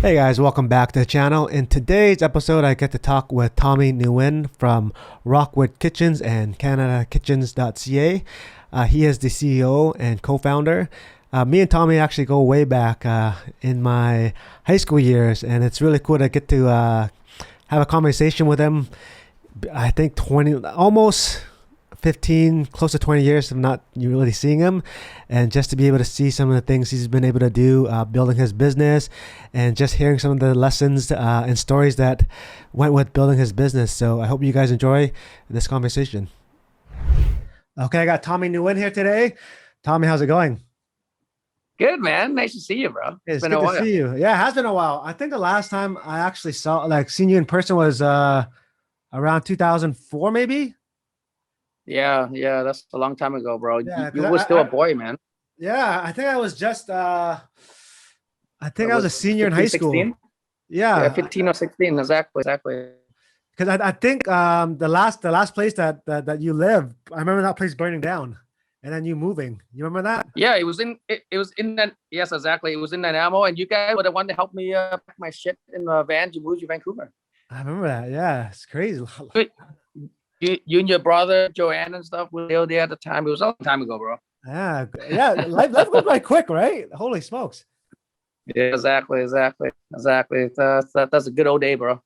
Hey guys, welcome back to the channel. In today's episode, I get to talk with Tommy Nguyen from Rockwood Kitchens and CanadaKitchens.ca. He is the CEO and co-founder. Me and Tommy actually go way back in my high school years, and it's really cool to get to have a conversation with him. I think 20, almost 15, close to 20 years of not really seeing him, and just to be able to see some of the things he's been able to do building his business, and just hearing some of the lessons and stories that went with building his business. So I hope you guys enjoy this conversation. Okay, I got Tommy Nguyen here today. Tommy, how's it going? Good, man. Nice to see you, bro. It's Been good a to while. see you. Yeah, it has been a while. I think the last time I actually seen you in person was around 2004, maybe. Yeah, that's a long time ago, bro. You, Yeah, you because were still a boy, man. yeah, I think I was just I It think I was a was senior in high 15, school. 16. Yeah, Yeah, 15 or 16. Exactly. because I think the last place that you lived, I remember that place burning down, and then you moving. You remember that? Yeah, it was in that. Yes, exactly. It was in that ammo, and you guys were the one to help me pack my shit in the van to move to Vancouver. I remember that. Yeah, it's crazy. Wait, you and your brother Joanne and stuff were still there at the time. It was a long time ago, bro. Yeah, yeah. Life goes by quick, right? Holy smokes. Yeah, exactly. That's a good old day, bro.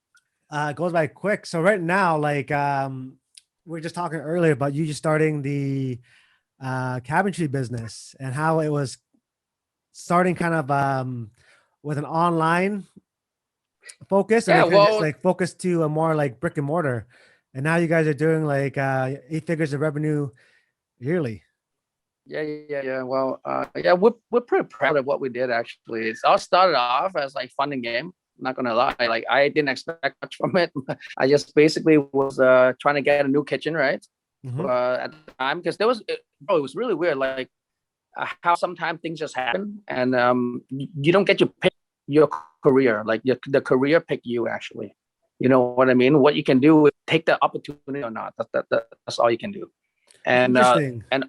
It goes by quick. So right now, like we were just talking earlier about you just starting the cabinetry business and how it was starting kind of with an online focus, and Yeah, then kind of just well, like focus to a more like brick and mortar. And now you guys are doing like 8 figures of revenue yearly. yeah. Well, yeah, we're pretty proud of what we did. Actually, it's all started off as like fun and game. Not gonna lie, like I didn't expect much from it. I just basically was trying to get a new kitchen, right? Hmm. At the time, because it was really weird. Like how sometimes things just happen, and you don't get to pick your career. Like the career pick you actually. You know what I mean? What you can do is take the opportunity or not. That's all you can do. And Interesting. and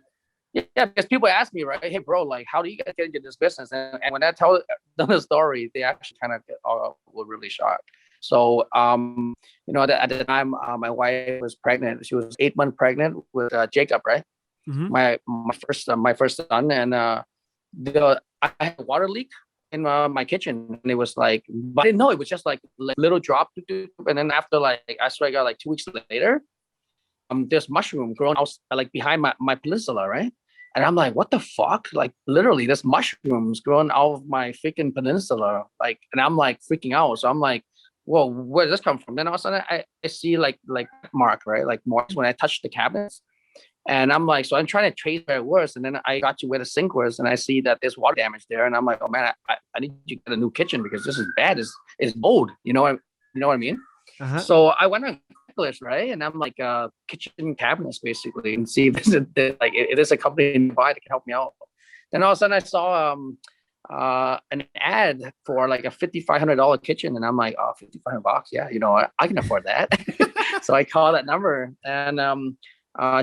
yeah, because people ask me, right? Hey, bro, like, how do you guys get into this business? And when I tell them the story, they actually kind of were really shocked. So, at the time, my wife was pregnant. She was 8 months pregnant with Jacob, right? Hmm. My first son, and I had a water leak in my kitchen, and it was like, but I didn't know it was just like little drop, and then after like I swear, I got like 2 weeks later, there's mushroom growing out like behind my peninsula, right? And I'm like, what the fuck? Like literally, there's mushrooms growing out of my freaking peninsula. Like, and I'm like freaking out. So I'm like, whoa, where did this come from? Then all of a sudden I see like mark, right? Like marks when I touch the cabinets. And I'm like, so I'm trying to trace where it was. And then I got to where the sink was, and I see that there's water damage there. And I'm like, oh man, I need to get a new kitchen because this is bad. It's old. You know what I mean? Uh-huh. So I went on Craigslist, right? And I'm like, kitchen cabinets basically, and see if like it is a company nearby that can help me out. Then all of a sudden I saw an ad for like a $5,500 kitchen, and I'm like, oh, 5,500 bucks, yeah, I can afford that. So I called that number, and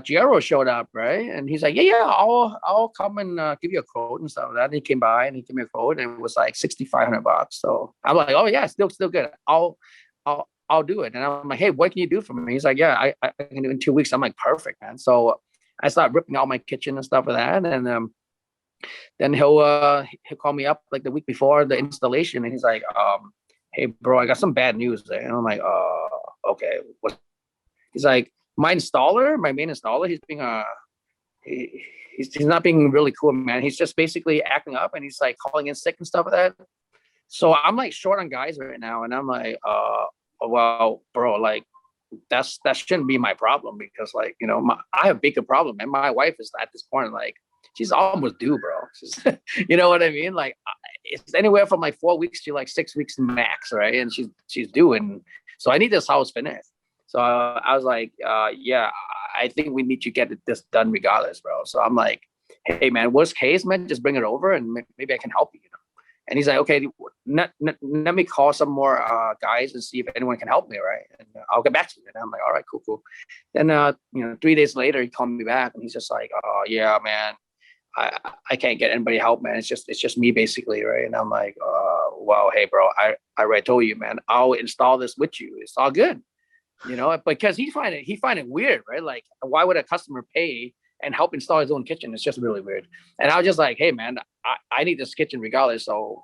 Giero showed up, right? And he's like, yeah, I'll come and give you a quote and stuff like that. And he came by and he gave me a quote, and it was like 6,500 bucks. So I'm like, oh yeah, still good. I'll do it. And I'm like, hey, what can you do for me? He's like, yeah, I can do it in 2 weeks. I'm like, perfect, man. So I started ripping out my kitchen and stuff like that. And then he'll call me up like the week before the installation, and he's like, hey, bro, I got some bad news there. And I'm like, okay. What? He's like, my main installer, he's not being really cool, man. He's just basically acting up, and he's like calling in sick and stuff like that. So I'm like short on guys right now, and I'm like, well, bro, like that shouldn't be my problem, because like I have a bigger problem, and my wife is at this point like she's almost due, bro. You know what I mean? Like it's anywhere from like 4 weeks to like 6 weeks max, right? And she's due, and so I need this house finished. So I was like, yeah, I think we need to get this done regardless, bro. So I'm like, hey man, worst case, man, just bring it over, and maybe I can help you. And he's like, okay, let me call some more guys and see if anyone can help me, right? And I'll get back to you. And I'm like, all right, cool. Then 3 days later, he called me back, and he's just like, oh yeah, man, I can't get anybody help, man. It's just me basically, right? And I'm like, well, hey, bro, I already told you, man. I'll install this with you. It's all good, because he find it weird, right? Like, why would a customer pay and help install his own kitchen? It's just really weird. And I was just like, hey, man, I need this kitchen regardless. So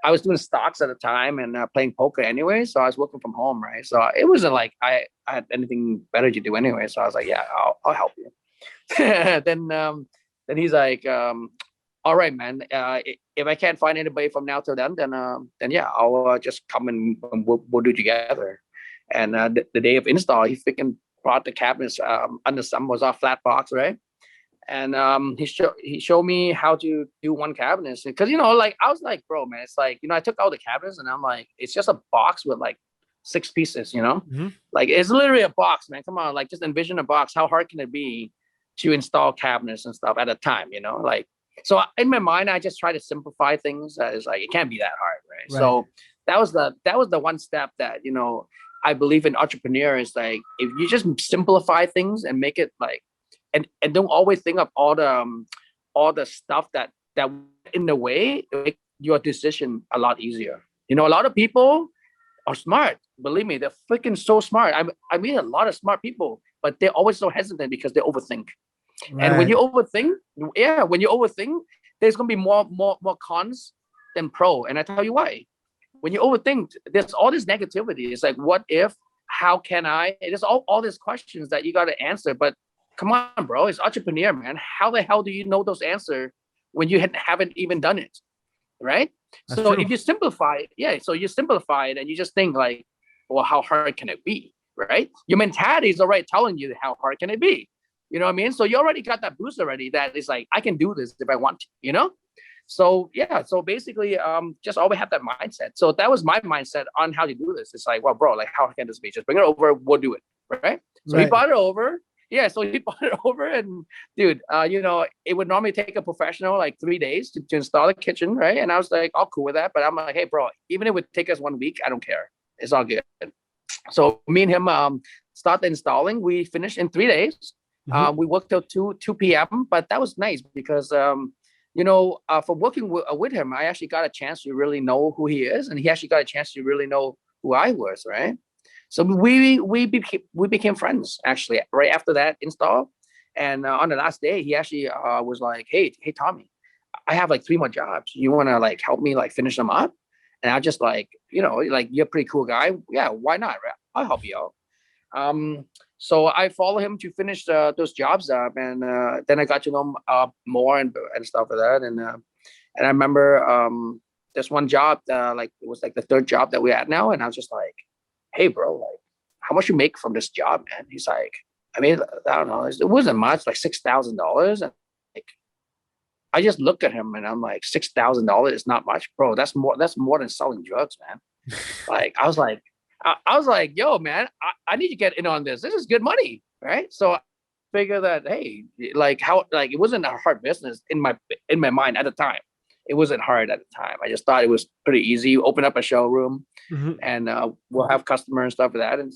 I was doing stocks at the time and playing poker anyway. So I was working from home, right? So it wasn't like I had anything better to do anyway. So I was like, yeah, I'll help you. Then he's like, all right, man. If I can't find anybody from now till then yeah, I'll just come and we'll do it together. And the day of install, he freaking brought the cabinets under some was off flat box, right? And he showed me how to do one cabinet, because like I was like, bro, man, it's like, I took out the cabinets and I'm like, it's just a box with like 6 pieces, Mm-hmm. like it's literally a box, man. Come on, like just envision a box. How hard can it be to install cabinets and stuff at a time, like, so in my mind I just try to simplify things. It's like it can't be that hard, right? So that was the one step that I believe in entrepreneurs. Like, if you just simplify things and make it like, and don't always think of all the stuff that in the way, make your decision a lot easier. A lot of people are smart, believe me, they're freaking so smart. I meet a lot of smart people, but they're always so hesitant because they overthink. And when you overthink, there's gonna be more cons than pro. And I tell you why. When you overthink, there's all this negativity. It's like, what if? How can I? There's all these questions that you got to answer. But come on, bro, it's entrepreneur, man. How the hell do you know those answers when you haven't even done it, right? That's so true. if you simplify it, so you simplify it and you just think like, well, how hard can it be, right? Your mentality is already telling you how hard can it be. You know what I mean? So you already got that boost already that is like, I can do this if I want to, So yeah, so basically, just always have that mindset. So that was my mindset on how to do this. It's like, well, bro, like, how can this be? Just bring it over, we'll do it, right? So he brought it over. Yeah, so he brought it over, and dude, it would normally take a professional like 3 days to install the kitchen, right? And I was like, all cool with that, but I'm like, hey, bro, even if it would take us 1 week, I don't care. It's all good. So me and him started installing. We finished in 3 days. Mm-hmm. We worked till 2 p.m., but that was nice because for working with him, I actually got a chance to really know who he is, and he actually got a chance to really know who I was, right? So we became friends actually right after that install. And on the last day, he actually was like, hey Tommy, I have like 3 more jobs. You want to like help me like finish them up? And I just like, like, you're a pretty cool guy. Yeah, why not? Right? I'll help you out. So I follow him to finish those jobs up, and then I got to know him more and stuff like that. And I remember this one job, like it was like the 3rd job that we're at now, and I was just like, hey, bro, like, how much you make from this job, man? He's like, I mean, I don't know, it wasn't much, like $6,000. And like, I just look at him and I'm like, $6,000 is not much, bro. That's more than selling drugs, man. Like, I was like, yo, man, I need to get in on this. This is good money, right? So I figure that, hey, like, how, like, it wasn't a hard business in my mind at the time. It wasn't hard at the time. I just thought it was pretty easy. Open up a showroom, Mm-hmm. and we'll have customers and stuff like that. And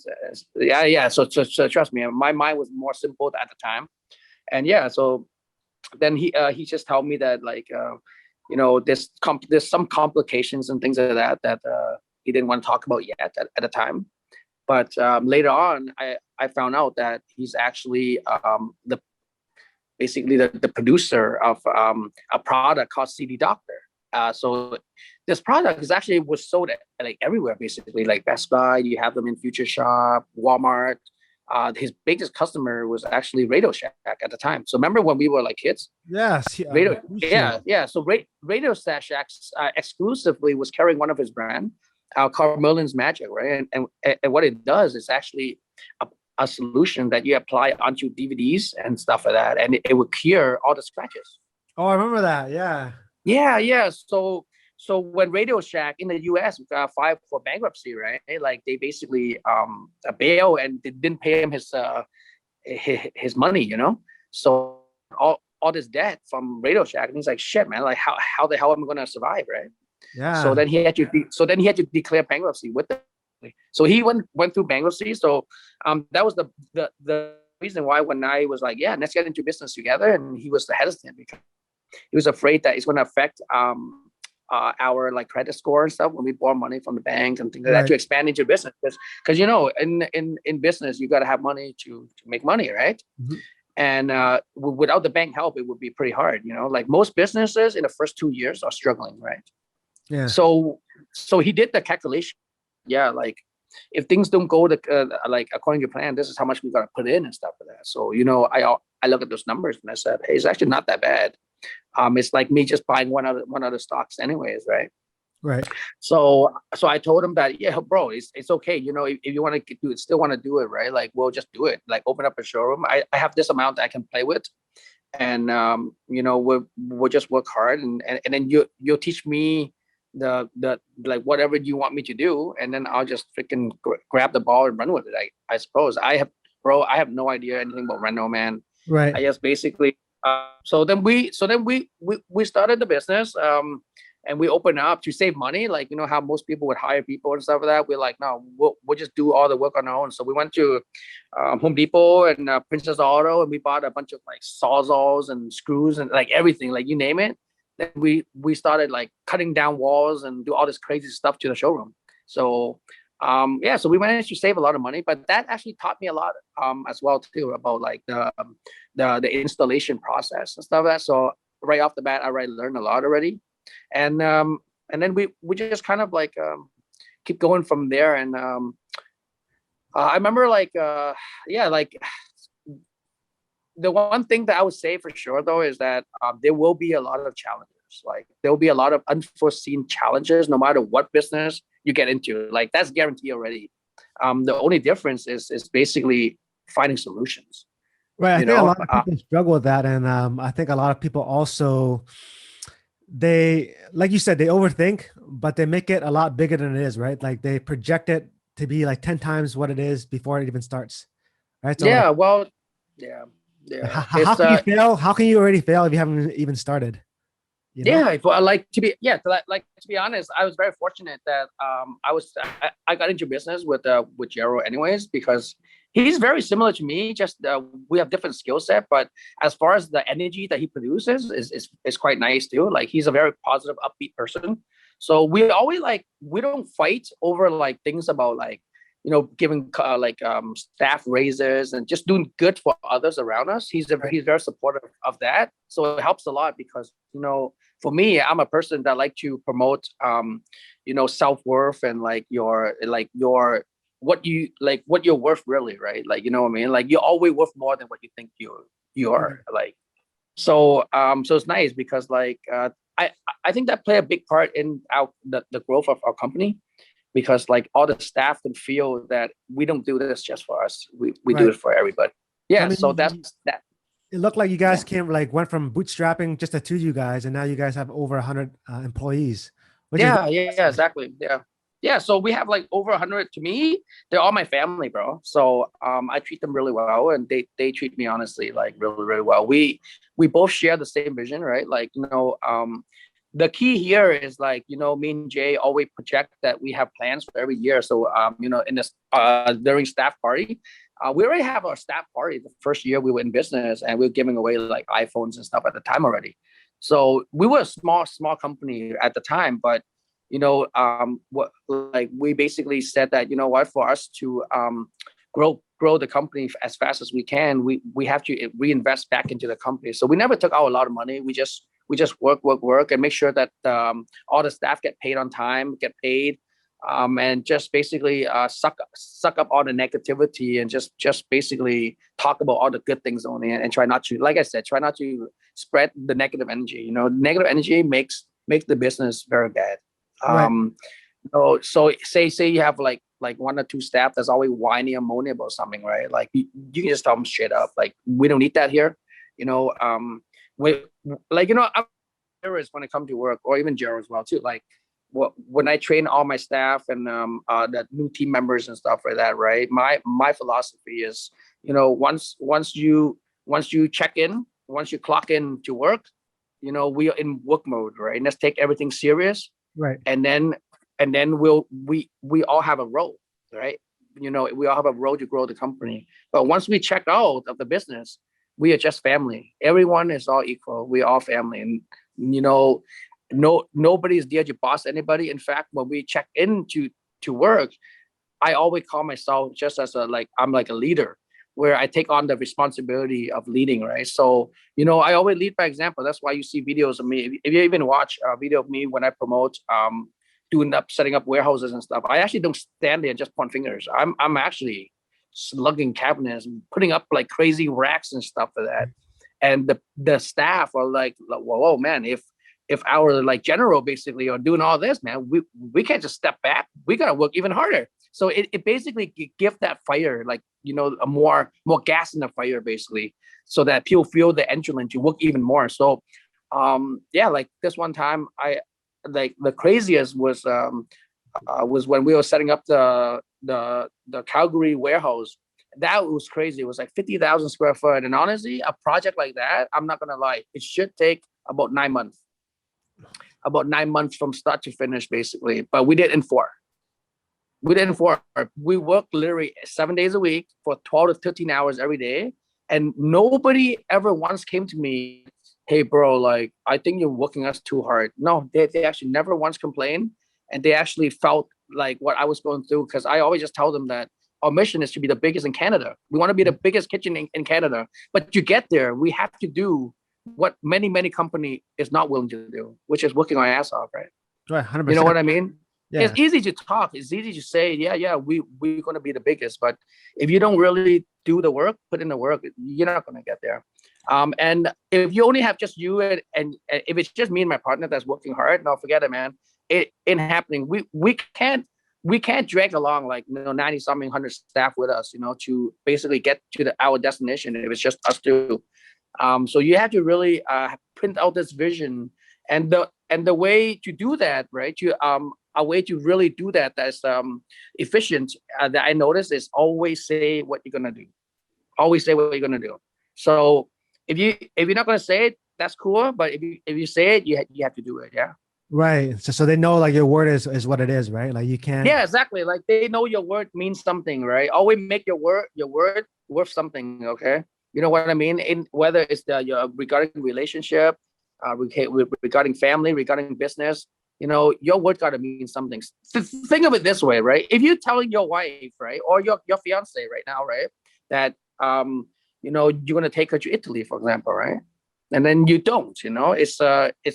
yeah. So trust me, my mind was more simple at the time. And yeah, so then he just told me that, like, there's some complications and things like that he didn't want to talk about yet at the time. But later on, I found out that he's actually basically the producer of a product called CD Doctor. So this product was sold like everywhere, basically, like Best Buy. You have them in Future Shop, Walmart. His biggest customer was actually Radio Shack at the time. So remember when we were like kids? Yes. Radio, yeah. So Radio Shack exclusively was carrying one of his brand, called Merlin's Magic, right? And what it does is actually a solution that you apply onto DVDs and stuff like that, and it would cure all the scratches. Oh, I remember that. Yeah. Yeah. So when Radio Shack in the US filed for bankruptcy, right? Like, they basically bail, and they didn't pay him his money, So all this debt from Radio Shack, and he's like, shit, man, like, how the hell am I gonna survive, right? Yeah. So then he had to declare bankruptcy with them. So he went through bankruptcy. So that was the reason why when I was like, yeah, let's get into business together, and he was hesitant because he was afraid that it's going to affect our like credit score and stuff when we borrow money from the banks and things like that Right. to expand into business. Because in business you got to have money to make money, right? Mhm. And without the bank help, it would be pretty hard. Like most businesses in the first 2 years are struggling, right? Yeah. So he did the calculation. Yeah, like if things don't go like according to plan, this is how much we got to put in and stuff like that. So I look at those numbers and I said, hey, it's actually not that bad. It's like me just buying one other stocks anyways, right? Right. So I told him that, yeah, bro, it's okay. If you want to do it, still want to do it, right? Like, we'll just do it. Like, open up a showroom. I have this amount that I can play with, and we'll just work hard, and then you'll teach me the like whatever you want me to do, and then I'll just freaking grab the ball and run with it. I suppose I have no idea anything about reno, man. Right. I just basically so then we started the business, and we opened up to save money, like how most people would hire people and stuff like that. We're like, no, we'll just do all the work on our own. So we went to Home Depot and Princess Auto, and we bought a bunch of like sawzalls and screws and like everything, like you name it. Then we started like cutting down walls and do all this crazy stuff to the showroom. So yeah, so we managed to save a lot of money, but that actually taught me a lot as well too, about like the installation process and stuff like that. So right off the bat, I already learned a lot already. And then we just kind of like keep going from there. And I remember like yeah, like the one thing that I would say for sure though is that there will be a lot of challenges. Like, there will be a lot of unforeseen challenges no matter what business you get into. Like, that's guaranteed already. The only difference is basically finding solutions. Right. I You think a know, lot of people struggle with that. And I think a lot of people also, they, like you said, they overthink, but they make it a lot bigger than it is, right? Like, they project it to be like 10 times what it is before it even starts. Right. So like, yeah. Well, yeah, yeah. how can you fail? How can you already fail if you haven't even started? You know? Yeah, if I like to be, yeah, to be honest, I was very fortunate that I got into business with Jero anyways, because he's very similar to me. Just we have different skill set, but as far as the energy that he produces is quite nice too. Like, he's a very positive, upbeat person. So we always like, we don't fight over like things about like giving staff raises and just doing good for others around us. Right. He's very supportive of that, so it helps a lot because for me, I'm a person that like to promote self-worth and like your what you're worth really, right? Like, you know what I mean? Like, you're always worth more than what you think you are. Like, so it's nice because like I think that play a big part in the growth of our company, because like all the staff can feel that we don't do this just for us. We do Right. it for everybody. So, I Yeah. So mean, that's that. it looked like you guys Yeah. went from bootstrapping just the two of you guys, and now you guys have over 100 employees, which is Yeah, yeah, exactly. Yeah. Yeah. So we have like over 100. To me, they're all my family, bro. So I treat them really well, and they treat me honestly like really, really well. We both share the same vision, right? Like, the key here is like, me and Jay always project that we have plans for every year. So in this during staff party, we already have our staff party the first year we were in business, and we were giving away like iPhones and stuff at the time already. So we were a small company at the time, but what, like, we basically said that, what, for us to grow the company as fast as we can, we have to reinvest back into the company. So we never took out a lot of money. We just work and make sure that all the staff get paid on time, get paid, and just basically suck up all the negativity and just basically talk about all the good things only, and try not to, like I said, try not to spread the negative energy. Negative energy makes the business very bad. right. So say you have like one or two staff that's always whiny and moaning about something, right? Like, you can just tell them straight up, like, we don't need that here. We like, I'm serious when it comes to work, or even Jero as well too. Like, when I train all my staff and the new team members and stuff like that, right? My philosophy is, once you check in, once you clock in to work, we are in work mode, right? And let's take everything serious, Right. and then we all have a role, right? We all have a role to grow the company. But once we check out of the business, we are just family. Everyone is all equal. We're all family. And, nobody's there to boss anybody. In fact, when we check into to work, I always call myself just as I'm like a leader, where I take on the responsibility of leading, right? So, I always lead by example. That's why you see videos of me. If you even watch a video of me when I promote, setting up warehouses and stuff, I actually don't stand there and just point fingers. I'm actually slugging cabinets and putting up like crazy racks and stuff for that. And the staff are like, whoa, man, if our like general basically are doing all this, man, we can't just step back. We gotta work even harder. So it basically give that fire, like, a more gas in the fire, basically, so that people feel the adrenaline to work even more. So like this one time, I like the craziest was when we were setting up the Calgary warehouse. That was crazy. It was like 50,000 square foot. And honestly, a project like that, I'm not gonna lie, it should take about 9 months. About 9 months from start to finish, basically. But we did in 4. We worked literally 7 days a week for 12 to 13 hours every day. And nobody ever once came to me, hey, bro, like, I think you're working us too hard. No, they actually never once complained. And they actually felt like what I was going through, because I always just tell them that our mission is to be the biggest in Canada. We want to be the biggest kitchen in Canada. But to get there, we have to do what many company is not willing to do, which is working our ass off, right? Right, 100%. You know what I mean? Yeah. It's easy to talk. It's easy to say, we're going to be the biggest. But if you don't really do the work, put in the work, you're not going to get there. And if you only have just you and if it's just me and my partner that's working hard, no, forget it, man. It ain't happening. We can't drag along like 90 something 100 staff with us, to basically get to our destination if it's just us two. So you have to really print out this vision, and the way to do that, right? A way to really do that that's efficient, that I noticed, is always say what you're gonna do. Always say what you're gonna do. So if you're not gonna say it, that's cool. But if you say it, you have to do it. Yeah. Right. So they know like your word is what it is, right? Like you can't. Yeah, exactly. Like they know your word means something, right? Always make your word worth something. Okay. You know what I mean? In whether it's your regarding relationship, regarding family, regarding business, your word gotta mean something. Think of it this way, right? If you're telling your wife, right, or your fiance right now, right, that you're gonna take her to Italy, for example, right? And then you don't, it's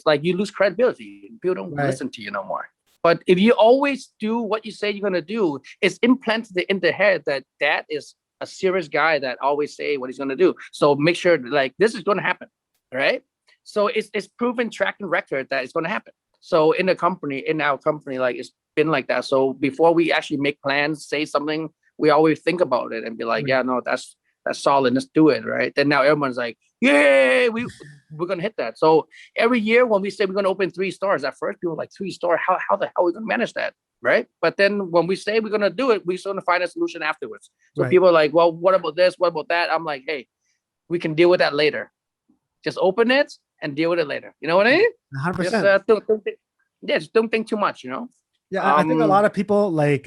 like you lose credibility. People don't listen to you no more. But if you always do what you say you're gonna do, it's implanted in the head that is a serious guy that always say what he's gonna do. So make sure like this is gonna happen, right? So it's proven track and record that it's gonna happen. So in our company, like it's been like that. So before we actually make plans, say something, we always think about it and be like, yeah, no, that's solid. Let's do it, right? Then now everyone's like, yay, we're gonna hit that. So every year when we say we're gonna open 3 stores, at first people were like 3 stores, how the hell are we gonna manage that, right? But then when we say we're gonna do it, we're gonna find a solution afterwards. So people are like, well, what about this? What about that? I'm like, hey, we can deal with that later. Just open it and deal with it later. You know what I mean? 100%. Just don't think too much. Yeah, I think a lot of people like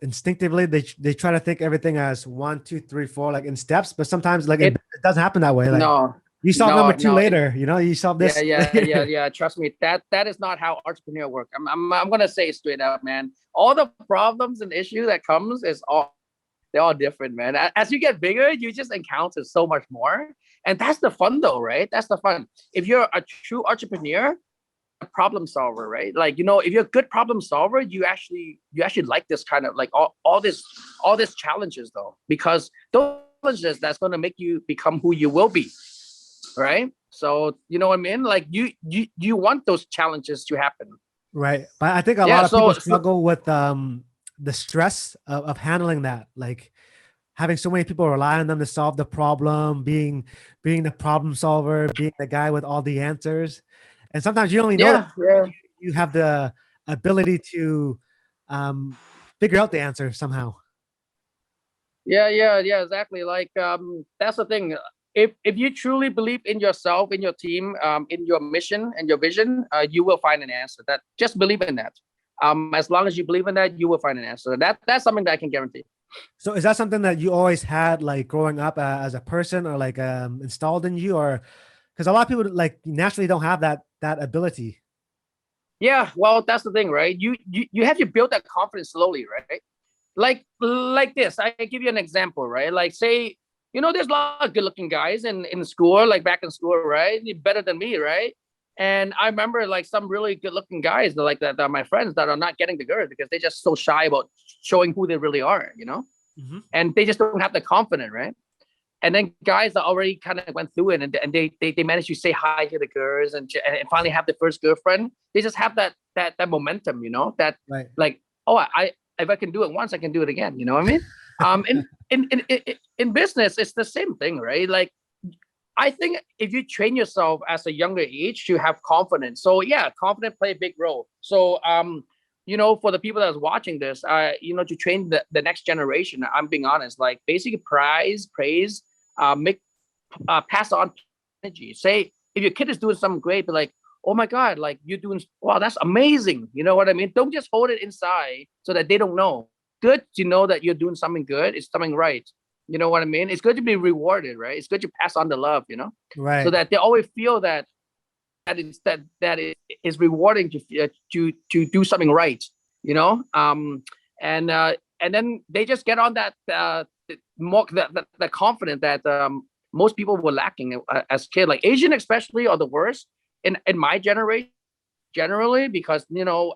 instinctively they try to think everything as 1, 2, 3, 4, like in steps, but sometimes like it doesn't happen that way. Like, no, you solve number 2 later. You solve this. Yeah. Trust me, that is not how entrepreneur work. I'm gonna say it straight up, man. All the problems and issues that comes they're all different, man. As you get bigger, you just encounter so much more, and that's the fun, though, right? That's the fun. If you're a true entrepreneur, a problem solver, right? Like, if you're a good problem solver, you actually like this kind of like all this challenges, though, because those challenges that's going to make you become who you will be, right? So you know what I mean? Like you want those challenges to happen, right? But I think a lot of people struggle with the stress of handling that, like having so many people rely on them to solve the problem, being the problem solver, being the guy with all the answers. And sometimes you only know you have the ability to figure out the answer somehow. Yeah, exactly. Like that's the thing. If you truly believe in yourself, in your team, in your mission and your vision, you will find an answer. Just believe in that. As long as you believe in that, you will find an answer. That's something that I can guarantee. So is that something that you always had like growing up as a person, or like installed in you, or because a lot of people like naturally don't have that ability? Yeah, well, that's the thing, right? You have to build that confidence slowly, right? Like this. I give you an example, right? Like say, there's a lot of good-looking guys in school, like back in school, right? They're better than me, right? And I remember like some really good-looking guys that are my friends that are not getting the girls because they're just so shy about showing who they really are. Hmm. And they just don't have the confidence, right? And then guys that already kind of went through it and they managed to say hi to the girls and finally have the first girlfriend. They just have that momentum, that Right. like, oh, I if I can do it once, I can do it again. You know what I mean? In business, it's the same thing, right? Like I think if you train yourself as a younger age to have confidence, so yeah, confidence play a big role. So for the people that's watching this, to train the next generation, I'm being honest, like basically praise, make pass on energy. Say if your kid is doing something great, be like, oh my God, like you're doing, wow, that's amazing. You know what I mean? Don't just hold it inside so that they don't know. Good to know that you're doing something good, it's something right. You know what I mean? It's good to be rewarded, right? It's good to pass on the love, so Right. that they always feel that is rewarding to do something right, you know. And then they just get on that more that confident that most people were lacking as kid, like Asian especially are the worst in my generation generally, because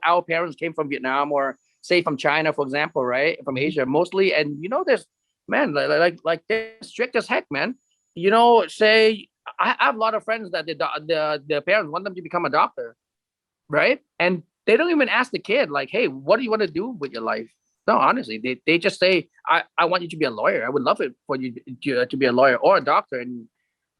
our parents came from Vietnam or say from China, for example, right, from Mhm. Asia mostly, and there's man like they're strict as heck, man. Say I have a lot of friends that the parents want them to become a doctor, right? And they don't even ask the kid like, hey, what do you want to do with your life? No, honestly, they just say, I want you to be a lawyer. I would love it for you to be a lawyer or a doctor. And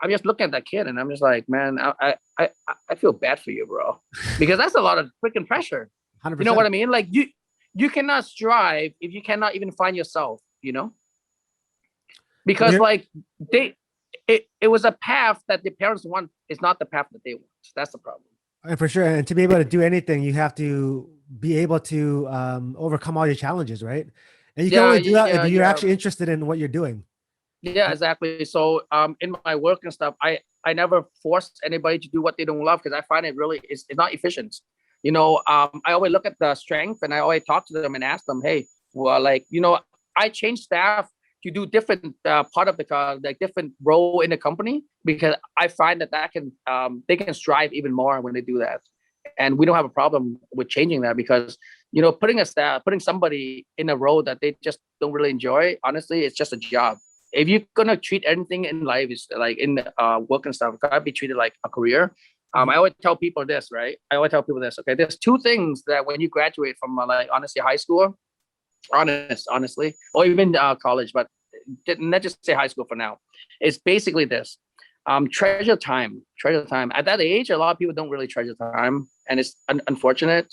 I'm just looking at that kid and I'm just like, man, I feel bad for you, bro, because that's a lot of freaking pressure. You know what 100%. I mean? Like you cannot strive if you cannot even find yourself, Well, because like it was a path that the parents want, is not the path that they want. That's the problem. and for sure, and to be able to do anything, you have to be able to overcome all your challenges, right? And you can Yeah, only do that if yeah, you're yeah. actually interested in what you're doing. Yeah, exactly. So in my work and stuff, I never force anybody to do what they don't love because I find it really is it's not efficient. I always look at the strength and I always talk to them and ask them, hey, well, like, I change staff to do different part of the like different role in the company because I find that can they can strive even more when they do that. And we don't have a problem with changing that because putting somebody in a role that they just don't really enjoy, honestly, it's just a job. If you're gonna treat anything in life is like in work and stuff, gotta be treated like a career. Mhm. I always tell people this, right? I always tell people this. Okay, there's two things that when you graduate from like honestly high school, honestly, or even college, but let's just say high school for now. It's basically this: treasure time. Treasure time. At that age, a lot of people don't really treasure time, and it's unfortunate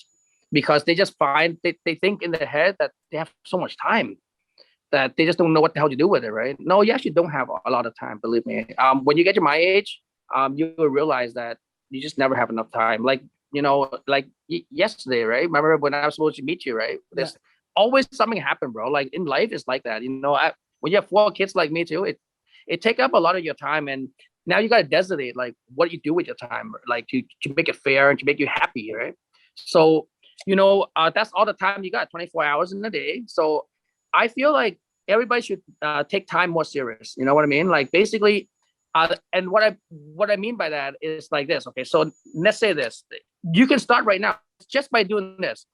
because they just find they think in their head that they have so much time that they just don't know what the hell to do with it, right? No, you actually don't have a lot of time, believe me. When you get to my age, you will realize that you just never have enough time. Like, like yesterday, right? Remember when I was supposed to meet you, right? Yeah. There's always something happen, bro. Like in life, it's like that. When you have four kids like me too, it take up a lot of your time, and now you got to designate like what you do with your time, like to make it fair and to make you happy, right? So that's all the time you got, 24 hours in a day. So I feel like everybody should take time more serious. You know what I mean? Like basically, and what I mean by that is like this. Okay, so let's say this: you can start right now just by doing this,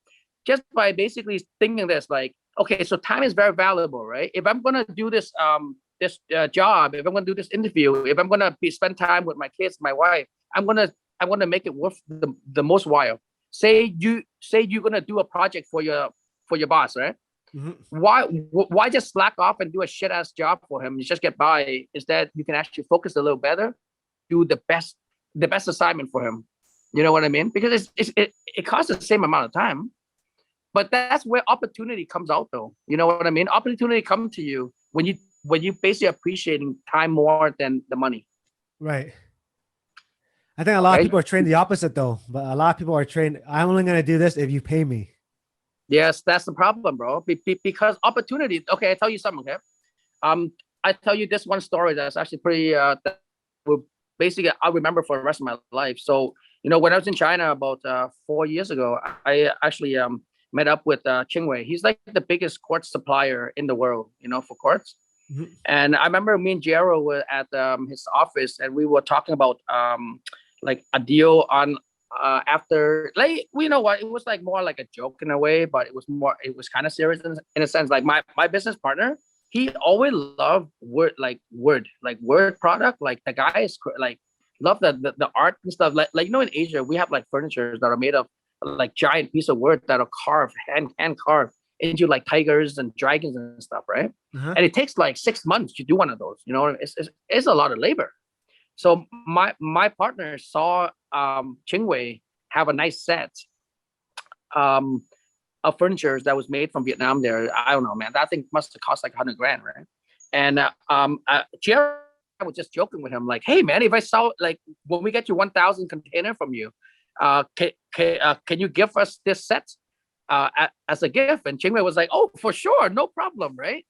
just by basically thinking this. Like, okay, so time is very valuable, right? If I'm gonna do this job, if I'm gonna do this interview, if I'm gonna spend time with my kids, my wife, I'm gonna make it worth the most while. Say you're gonna do a project for your boss, right? Mhm. Why just slack off and do a shit ass job for him? You just get by. Instead, you can actually focus a little better, do the best assignment for him. You know what I mean? Because it costs the same amount of time, but that's where opportunity comes out, though. You know what I mean? Opportunity come to you when you basically appreciating time more than the money, Right. I think a lot of right? people are trained the opposite though, but a lot of people are trained, I'm only going to do this if you pay me. Yes, that's the problem, bro. Because opportunity. Okay, I tell you something. Okay, I tell you this one story that's actually pretty. That will basically I'll remember for the rest of my life. So when I was in China about 4 years ago, I actually met up with Chingwei. He's like the biggest quartz supplier in the world. For quartz. Mhm. And I remember me and Jero were at his office, and we were talking about like a deal on after, like, what, it was like more like a joke in a way, but it was kind of serious in a sense. Like my business partner, he always loved word product. Like the guy is like love the art and stuff. Like in Asia we have like furnitures that are made of like giant piece of wood that are carved hand carved into like tigers and dragons and stuff, right? Uh-huh. And it takes like 6 months to do one of those. It's a lot of labor. So my partner saw Chingwei have a nice set um, of furniture that was made from Vietnam. There, I don't know, man. That thing must have cost like 100 grand, right? And Jerry was just joking with him, like, "Hey, man, if I sell like when we get you 1,000 container from you, can you give us this set as a gift?" And Chingwei was like, "Oh, for sure, no problem, right?"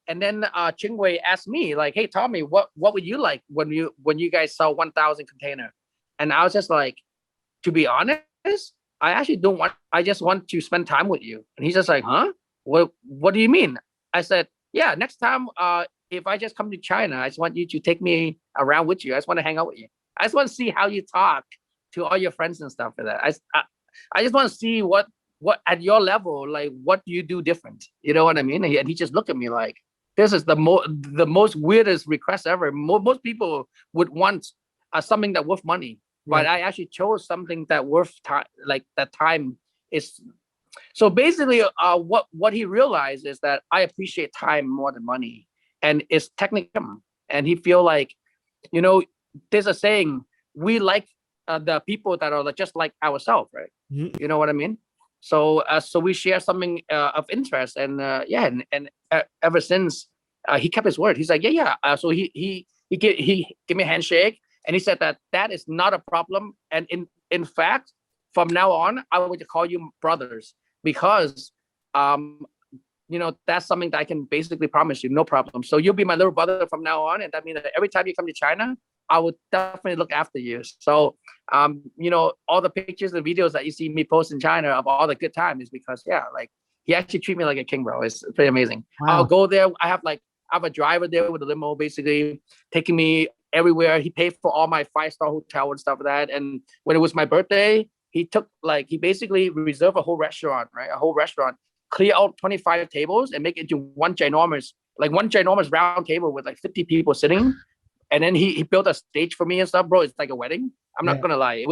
And then Chingwei asked me, like, "Hey, Tommy, what would you like when you guys sell 1,000 container?" And I was just like, "To be honest, I actually don't want. I just want to spend time with you." And he's just like, "Huh? What do you mean?" I said, "Yeah, next time, if I just come to China, I just want you to take me around with you. I just want to hang out with you. I just want to see how you talk to all your friends and stuff like that. I just want to see what at your level, like, what do you do different? You know what I mean?" And he just looked at me like, "This is the most weirdest request ever. Most people would want something that worth money, but Right. I actually chose something that worth time. Like that time is." So basically, what he realized is that I appreciate time more than money, and it's technical. And he feel like, you know, there's a saying, we like the people that are just like ourselves, right? Mhm. You know what I mean? So we share something of interest, and yeah, and ever since he kept his word. He's like, yeah, yeah. So he gave me a handshake, and he said that is not a problem, and in fact, from now on, I would call you brothers, because um that's something that I can basically promise you, no problem. So you'll be my little brother from now on, and that means that every time you come to China, I would definitely look after you. So all the pictures and videos that you see me post in China of all the good times is because, yeah, like, he actually treat me like a king, bro. It's pretty amazing. I'll Wow. go there. I have a driver there with a limo, basically taking me everywhere. He paid for all my 5-star hotel and stuff like that. And when it was my birthday, he basically reserved a whole restaurant, right? A whole restaurant, clear out 25 tables and make it into one ginormous round table with like 50 people sitting. And then he built a stage for me and stuff, bro. It's like a wedding. I'm not Yeah. gonna lie.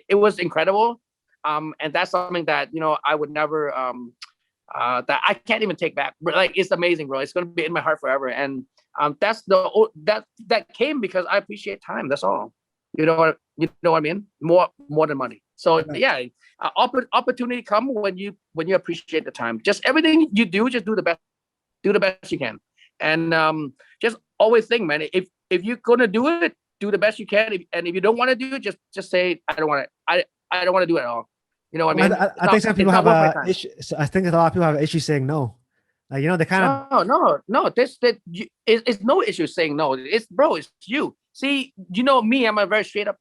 It was incredible. And that's something that I would never that I can't even take back. But like, it's amazing, bro. It's gonna be in my heart forever. And that came because I appreciate time. That's all. You know what I mean? More than money. So Right. yeah, opportunity come when you appreciate the time. Just everything you do, just do the best you can. And just always think, man, if you're gonna do it, do the best you can. And if you don't want to do it, just say, I don't want to. I don't want to do it at all. You know what I Well, mean? I think some It's people not have worth my a time. issue. So I think a lot of people have an issue saying no. Like, they kind of. No, no, no. It's no issue saying no. It's, bro, it's you. See, me. I'm a very straight up,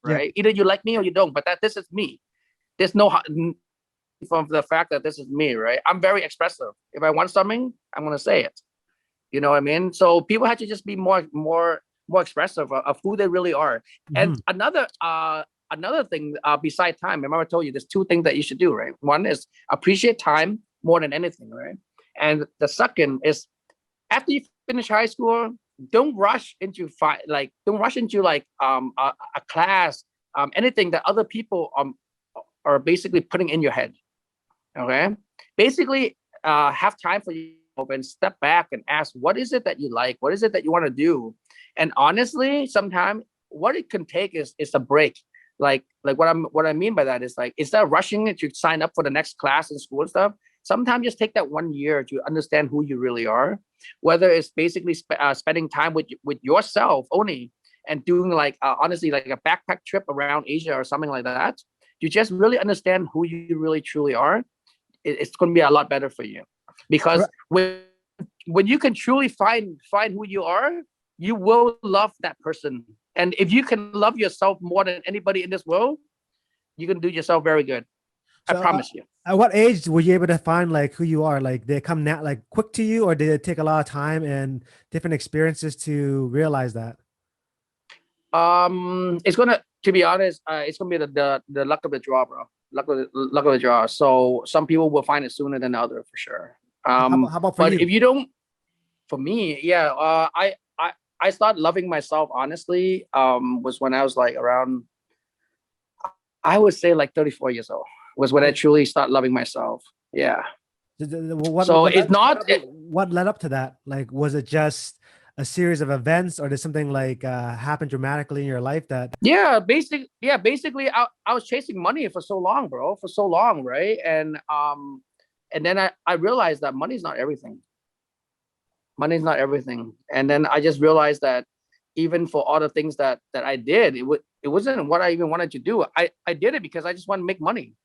Yeah. right? Either you like me or you don't. But this is me. There's no from the fact that this is me, right? I'm very expressive. If I want something, I'm gonna say it. You know what I mean? So people have to just be more expressive of who they really are. And Mhm. another thing, beside time, remember I told you there's two things that you should do, right? One is appreciate time more than anything, right? And the second is, after you finish high school, don't rush into like a class, anything that other people are basically putting in your head. Okay, basically, have time for you and step back and ask, what is it that you like? What is it that you want to do? And honestly, sometimes what it can take is a break. Like what I mean by that is, like, instead of rushing it to sign up for the next class in school and stuff, sometimes just take that 1 year to understand who you really are. Whether it's basically spending time with yourself only, and doing like, honestly, like a backpack trip around Asia or something like that. You just really understand who you really truly are. it's going to be a lot better for you, because when you can truly find who you are, you will love that person. And if you can love yourself more than anybody in this world, you can do yourself very good. I So promise you. at what age were you able to find like who you are? Like did it come now like quick to you, or did it take a lot of time and different experiences to realize that? It's gonna, to be honest, it's gonna be the luck of the draw, bro. Luck of the draw. So some people will find it sooner than others, for sure. How about for But you? if you don't, for me, yeah, I started loving myself honestly. Was when I was like around, I would say like 34 years old was when I truly started loving myself. Yeah. So it's not. What led up to that? Like, was it just a series of events, or did something like happen dramatically in your life that? Yeah, basically, I was chasing money for so long, bro, for so long, right? And then I realized that money's not everything. Money's not everything. And then I just realized that even for all the things that I did, it wasn't what I even wanted to do. I did it because I just want to make money.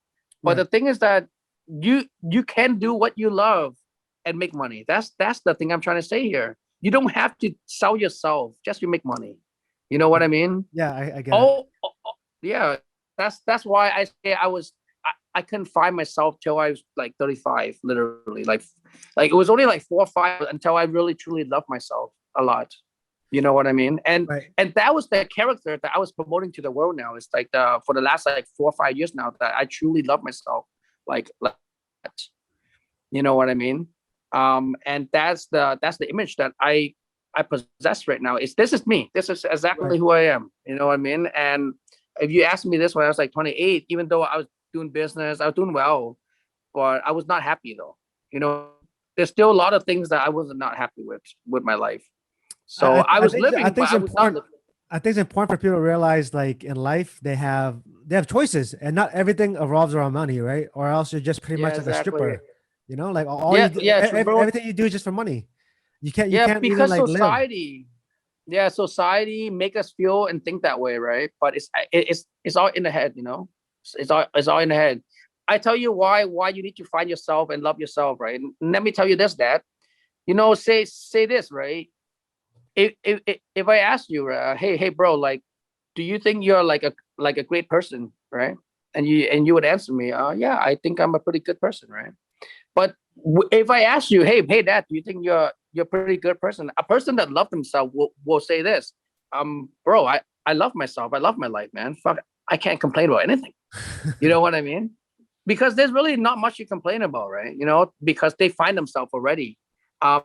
But the thing is that you can do what you love and make money. That's the thing I'm trying to say here. You don't have to sell yourself just to make money. You know what I mean? Yeah, I get it. Yeah. That's why I say I couldn't find myself till I was like 35, literally. Like it was only like 4 or 5 until I really truly loved myself a lot. You know what I mean? And that was the character that I was promoting to the world now. It's like for the last like 4 or 5 years now that I truly love myself. Like that. You know what I mean? And that's the image that I possess right now. This is me. This is exactly who I am. You know what I mean? And if you asked me this when I was like 28, even though I was doing business, I was doing well, but I was not happy though. You know, there's still a lot of things that I was not happy with my life. So I was living, but I was not living. I think it's important for people to realize, like in life, they have choices, and not everything revolves around money, right? Or else you're just pretty much like a stripper, you know, like all you do, everything you do is just for money. You can't even because like live. Society make us feel and think that way, right? But it's all in the head, you know. It's all in the head. I tell you why you need to find yourself and love yourself, right? And let me tell you this, Dad. You know, say this, right? If I ask you, hey bro, like, do you think you're like a great person, right? And you would answer me, yeah, I think I'm a pretty good person, right? But if I ask you, hey Dad, do you think you're a pretty good person? A person that loves themselves will say this, bro, I love myself, I love my life, man. Fuck, I can't complain about anything. You know what I mean? Because there's really not much you complain about, right? You know, because they find themselves already. Um,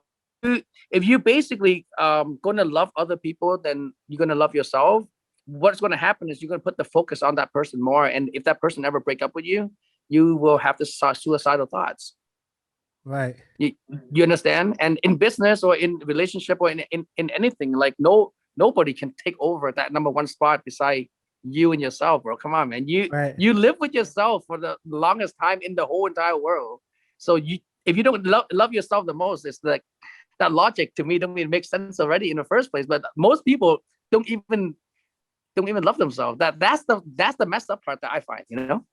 if you basically going to love other people, then you're going to love yourself. What's going to happen is you're going to put the focus on that person more. And if that person ever break up with you, you will have this suicidal thoughts. Right. You understand? And in business or in relationship or in anything, like nobody can take over that number one spot beside you and yourself, bro. Come on, man. You live with yourself for the longest time in the whole entire world. So if you don't love yourself the most, it's like that logic to me don't even make sense already in the first place. But most people don't even love themselves. That's the messed up part that I find, you know.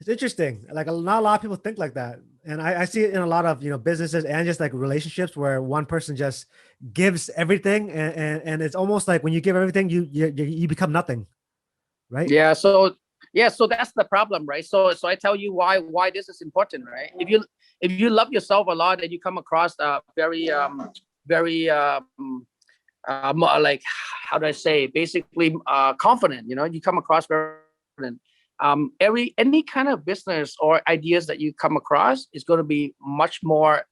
It's interesting. Like not a lot of people think like that. And I see it in a lot of, you know, businesses and just like relationships where one person just gives everything. And it's almost like when you give everything, you become nothing. Right. Yeah. So that's the problem, right? So I tell you why this is important, right? If you love yourself a lot and you come across very like, how do I say, basically confident, you know, you come across very confident. Any kind of business or ideas that you come across is going to be much more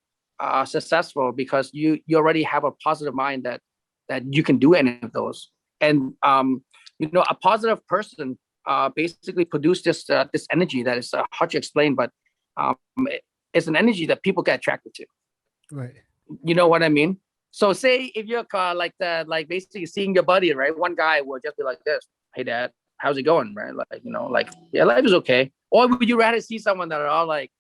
successful because you already have a positive mind that you can do any of those. And you know, a positive person basically produce this energy that is hard to explain, but it's an energy that people get attracted to. Right. You know what I mean? So say if you're like basically seeing your buddy, right? One guy will just be like this, hey Dad, how's it going, right? Like, you know, like, yeah, life is okay. Or would you rather see someone that are all like,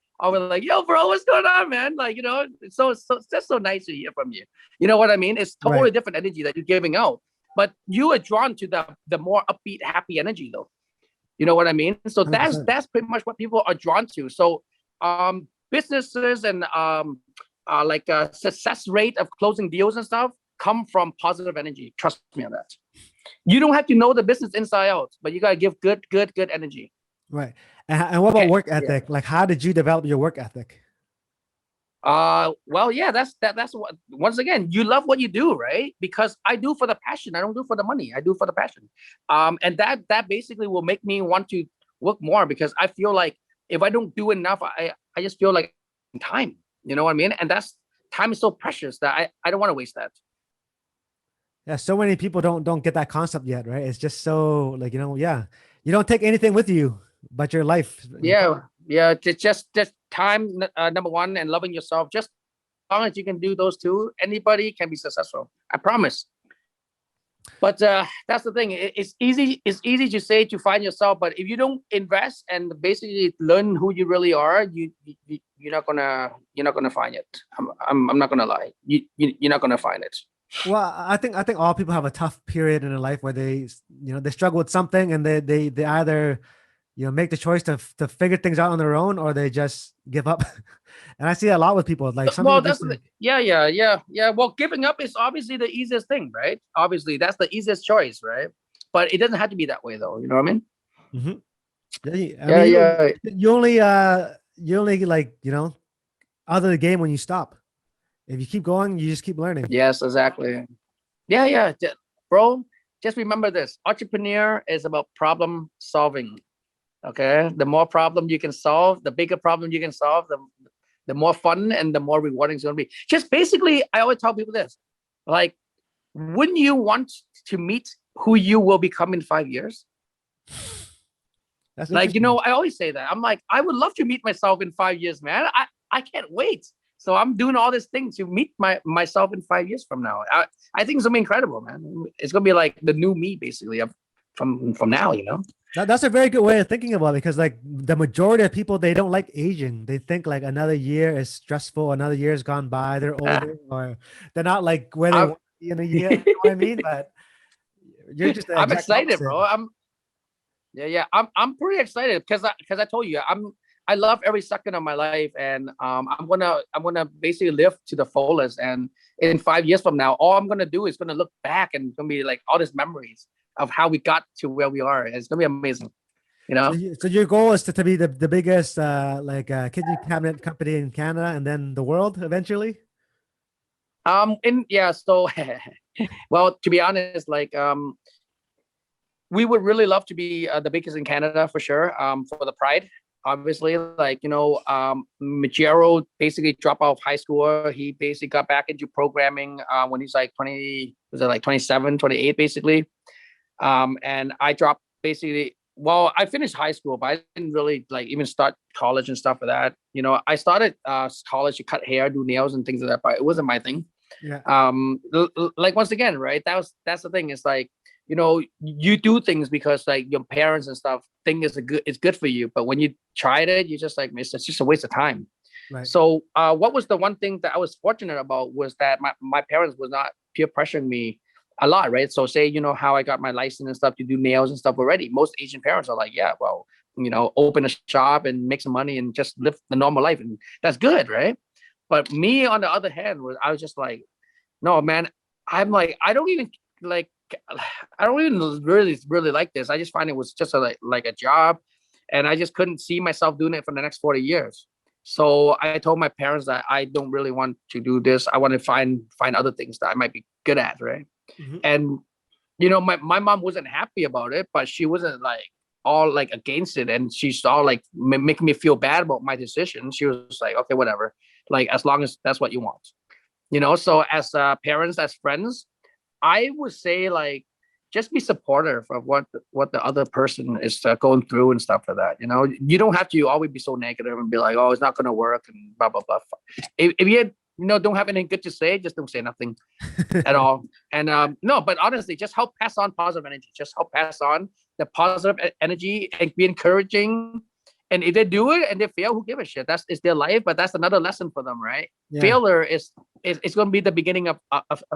yo, bro, what's going on, man? Like, you know, it's just so nice to hear from you. You know what I mean? It's totally different energy that you're giving out. But you are drawn to the more upbeat, happy energy, though. You know what I mean? So 100%. That's pretty much what people are drawn to. So businesses and like a success rate of closing deals and stuff come from positive energy. Trust me on that. You don't have to know the business inside out, but you gotta give good energy. Right. And what about Okay. work Yeah. ethic? Like, how did you develop your work ethic? Well, yeah, that's what, once again, you love what you do, right? Because I do for the passion. I don't do for the money. I do for the passion. And that basically will make me want to work more, because I feel like if I don't do enough, I just feel like time, you know what I mean? And that's, time is so precious that I don't want to waste that. Yeah, so many people don't get that concept yet, right? It's just so like, yeah, you don't take anything with you but your life. Yeah, just time, number one, and loving yourself. Just as long as you can do those two, anybody can be successful. I promise. But that's the thing. It's easy. It's easy to say to find yourself, but if you don't invest and basically learn who you really are, you're not gonna find it. I'm not gonna lie. You're not gonna find it. Well, I think all people have a tough period in their life where they struggle with something, and they either make the choice to figure things out on their own, or they just give up. And I see a lot with people. Like some Well, people that's just like, yeah. Well, giving up is obviously the easiest thing, right? Obviously, that's the easiest choice, right? But it doesn't have to be that way, though. You know what I mean? mhm. I Yeah, mean, yeah. you only like out of the game when you stop. If you keep going, you just keep learning. Yes, exactly. Yeah. Bro, just remember this: entrepreneur is about problem solving. Okay, the more problem you can solve, the bigger problem you can solve, the more fun and the more rewarding it's going to be. Just basically, I always tell people this: like, wouldn't you want to meet who you will become in 5 years? That's Like, interesting. I always say that. I'm like, I would love to meet myself in 5 years, man. I can't wait. So I'm doing all these things to meet myself in 5 years from now. I think it's gonna be incredible, man. It's gonna be like the new me, basically, from now. That's a very good way of thinking about it, because like the majority of people, they don't like aging. They think like another year is stressful, another year has gone by, they're older, or they're not like where they I'm want to be in a year. You know what I mean? But you're just the I'm exact excited, opposite. bro. I'm pretty excited because I told you I love every second of my life, and I'm gonna basically live to the fullest. And in 5 years from now, all I'm gonna do is gonna look back, and it's gonna be like all these memories of how we got to where we are. It's gonna be amazing, you So, know. so your goal is to be the biggest kitchen cabinet company in Canada and then the world eventually. In Yeah, so well, to be honest, like we would really love to be the biggest in Canada for sure. For the pride, obviously, like Majero basically dropped out of high school. He basically got back into programming when he's like 20, was it like 27, 28, basically. And I dropped basically. Well, I finished high school, but I didn't really like even start college and stuff for that. I started college to cut hair, do nails, and things like that, but it wasn't my thing. Yeah. Like, once again, right, that's the thing. It's like, you do things because like your parents and stuff think it's good for you, but when you tried it, you just like, it's just a waste of time. Right. So what was the one thing that I was fortunate about was that my parents was not peer pressuring me a lot, right? So say, how I got my license and stuff to do nails and stuff already. Most Asian parents are like, yeah, well, open a shop and make some money and just live the normal life, and that's good, right? But me, on the other hand, I was just like, no, man. I'm like, I don't even like, I don't even really like this. I just find it was just like a job, and I just couldn't see myself doing it for the next 40 years. So I told my parents that I don't really want to do this. I want to find other things that I might be good at, right? Mhm. And my mom wasn't happy about it, but she wasn't like all like against it, and she saw like making me feel bad about my decision. She was like, okay, whatever, like as long as that's what you want. So as parents, as friends, I would say, like, just be supportive of what the other person is going through and stuff like that. You don't have to always be so negative and be like, oh, it's not going to work and blah blah blah. If you don't have anything good to say, just don't say nothing at all. And no, but honestly, just help pass on positive energy. Just help pass on the positive energy and be encouraging. And if they do it and they fail, who give a shit? It's their life, but that's another lesson for them, right? Yeah, Failure is it's going to be the beginning of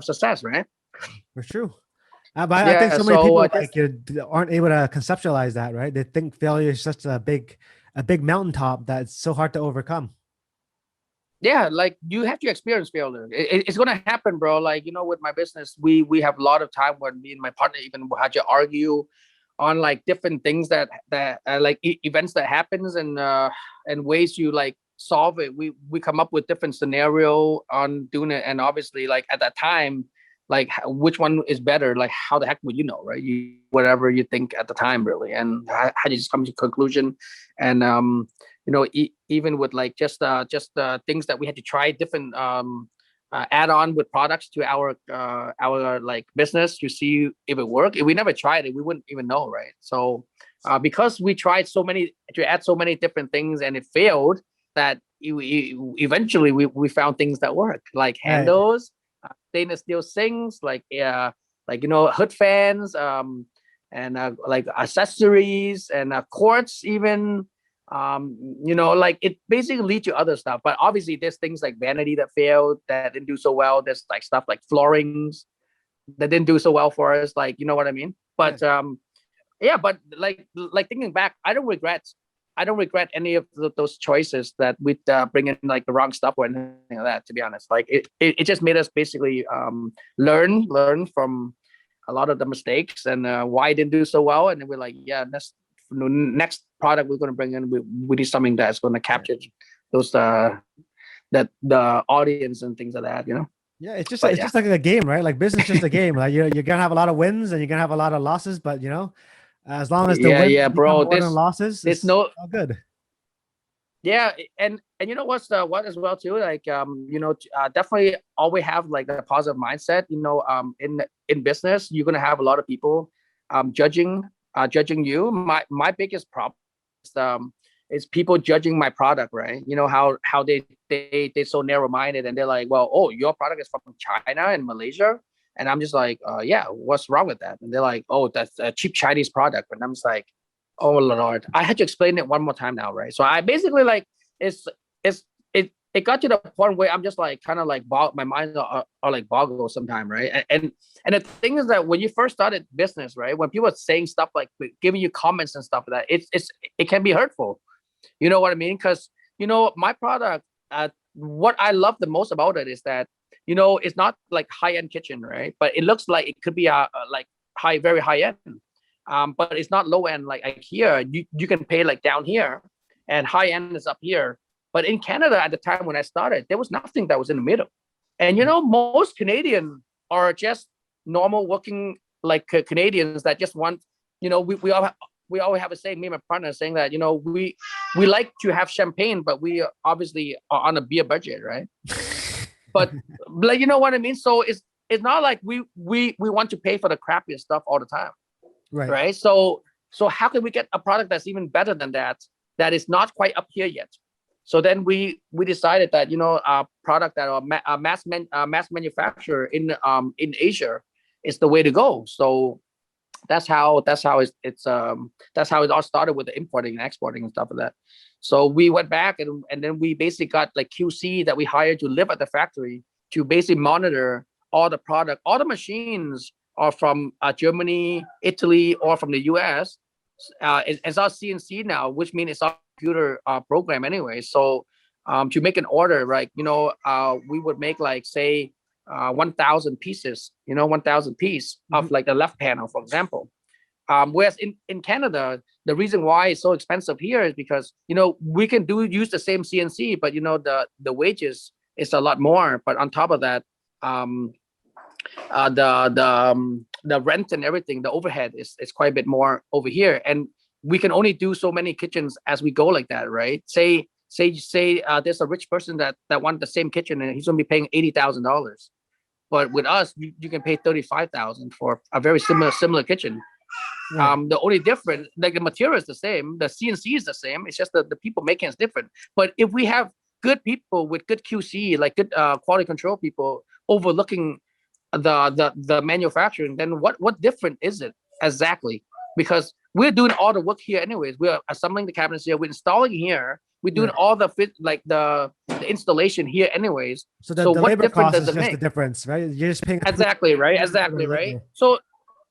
success, right? for sure. But I think Yeah. so many So people just like aren't able to conceptualize that, right? They think failure is such a big mountaintop that's so hard to overcome. Yeah, like you have to experience failure. It's gonna happen, bro. Like, with my business, we have a lot of time when me and my partner even had to argue on like different things that like events that happens, and ways you like solve it. We come up with different scenario on doing it, and obviously like at that time, like which one is better, like how the heck would you know, right? You whatever you think at the time, really, and how do you just come to conclusion. And even with like just things that we had to try different add on with products to our like business to see if it worked. If we never tried it, we wouldn't even know, right? So because we tried so many to add so many different things and it failed, that eventually we found things that work, like Right. handles, stainless steel sinks, like hood fans, and like accessories and quartz even. Like it basically leads to other stuff, but obviously there's things like vanity that failed, that didn't do so well. There's like stuff like floorings that didn't do so well for us, like, you know what I mean. Yeah. But yeah, but like thinking back, I don't regret any of those choices that we bring in like the wrong stuff or anything like that, to be honest. Like it just made us basically learn from a lot of the mistakes, and why it didn't do so well. And then we're like, yeah, next product we're going to bring in, we need something that's going to capture those that the audience and things like that. Yeah, it's just But it's yeah. just like a game, right? Like business is just a game. Like you're gonna have a lot of wins and you're gonna have a lot of losses, but as long as the Yeah, wins yeah, become bro. more than This losses, there's it's no all good. Yeah, and what as well too, like definitely always have like the positive mindset. In business, you're gonna have a lot of people judging you. My biggest problem is is people judging my product, right? You know how they so narrow minded, and they're like, well, oh, your product is from China and Malaysia, and I'm just like, yeah, what's wrong with that? And they're like, oh, that's a cheap Chinese product, and I'm just like, oh Lord, I had to explain it one more time now, right? So I basically like it's it's it got to the point where I'm just like kind of like my mind are like boggle sometime, right? And the thing is that when you first started business, right, when people are saying stuff like giving you comments and stuff like that, it can be hurtful. You know what I mean? Because my product, what I love the most about it is that it's not like high end kitchen, right? But it looks like it could be a like very high end. But it's not low end like here. You can pay like down here, and high end is up here. But in Canada at the time when I started, there was nothing that was in the middle. And most Canadian are just normal working like Canadians that just want, we always have a saying, me and my partner saying that, we like to have champagne, but we obviously are on a beer budget, right? But like, you know what I mean? So it's not like we want to pay for the crappiest stuff all the time. Right. Right. So how can we get a product that's even better than that is not quite up here yet? So then we decided that a product that are mass manufacturer in Asia is the way to go. So that's how it all started, with the importing and exporting and stuff like that. So we went back, and then we basically got like QC that we hired to live at the factory to basically monitor all the product. All the machines are from Germany, Italy, or from the US. It's our CNC now, which means it's our computer program anyway. So to make an order, right, we would make like say 1,000 pieces, 1,000 piece of like the left panel, for example. Whereas in Canada, the reason why it's so expensive here is because we can use the same CNC, but the wages is a lot more. But on top of that, the rent and everything, the overhead is quite a bit more over here, and we can only do so many kitchens as we go like that, right? Say there's a rich person that wants the same kitchen, and he's gonna be paying $80,000, but with us, you can pay 35,000 for a very similar kitchen. Right. The only difference, like the material is the same, the CNC is the same. It's just the people making is different. But if we have good people with good QC, like good quality control people overlooking the manufacturing, then what different is it exactly? Because we're doing all the work here anyways. We're assembling the cabinets here. We're installing here. We're doing Right. all the the installation here anyways. So So the what labor difference cost does is it just the make? difference, right? You're just paying a Exactly right. premium for the Exactly right. labor.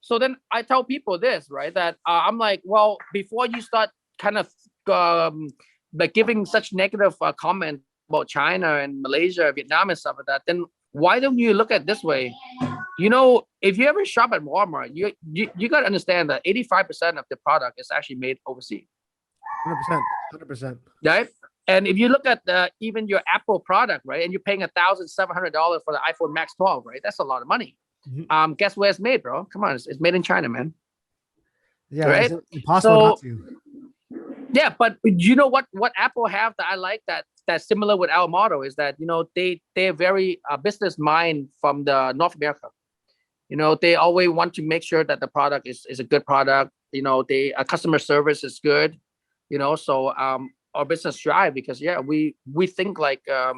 So then I tell people this, right? That I'm like, well, before you start kind of like giving such negative comment about China and Malaysia, Vietnam and stuff like that, then why don't you look at it this way? If you ever shop at Walmart, you got to understand that 85% of the product is actually made overseas. 100%. 100%. Right? And if you look at even your Apple product, right, and you're paying $1,700 for the iPhone Max 12, right? That's a lot of money. Mm-hmm. Guess where it's made, bro? Come on, it's made in China, man. Yeah, right? it's impossible not to. Yeah, but you know what Apple have that I like that's similar with our model is that they're very business mind from the North America. They always want to make sure that the product is a good product. Customer service is good. So our business thrive because we think like a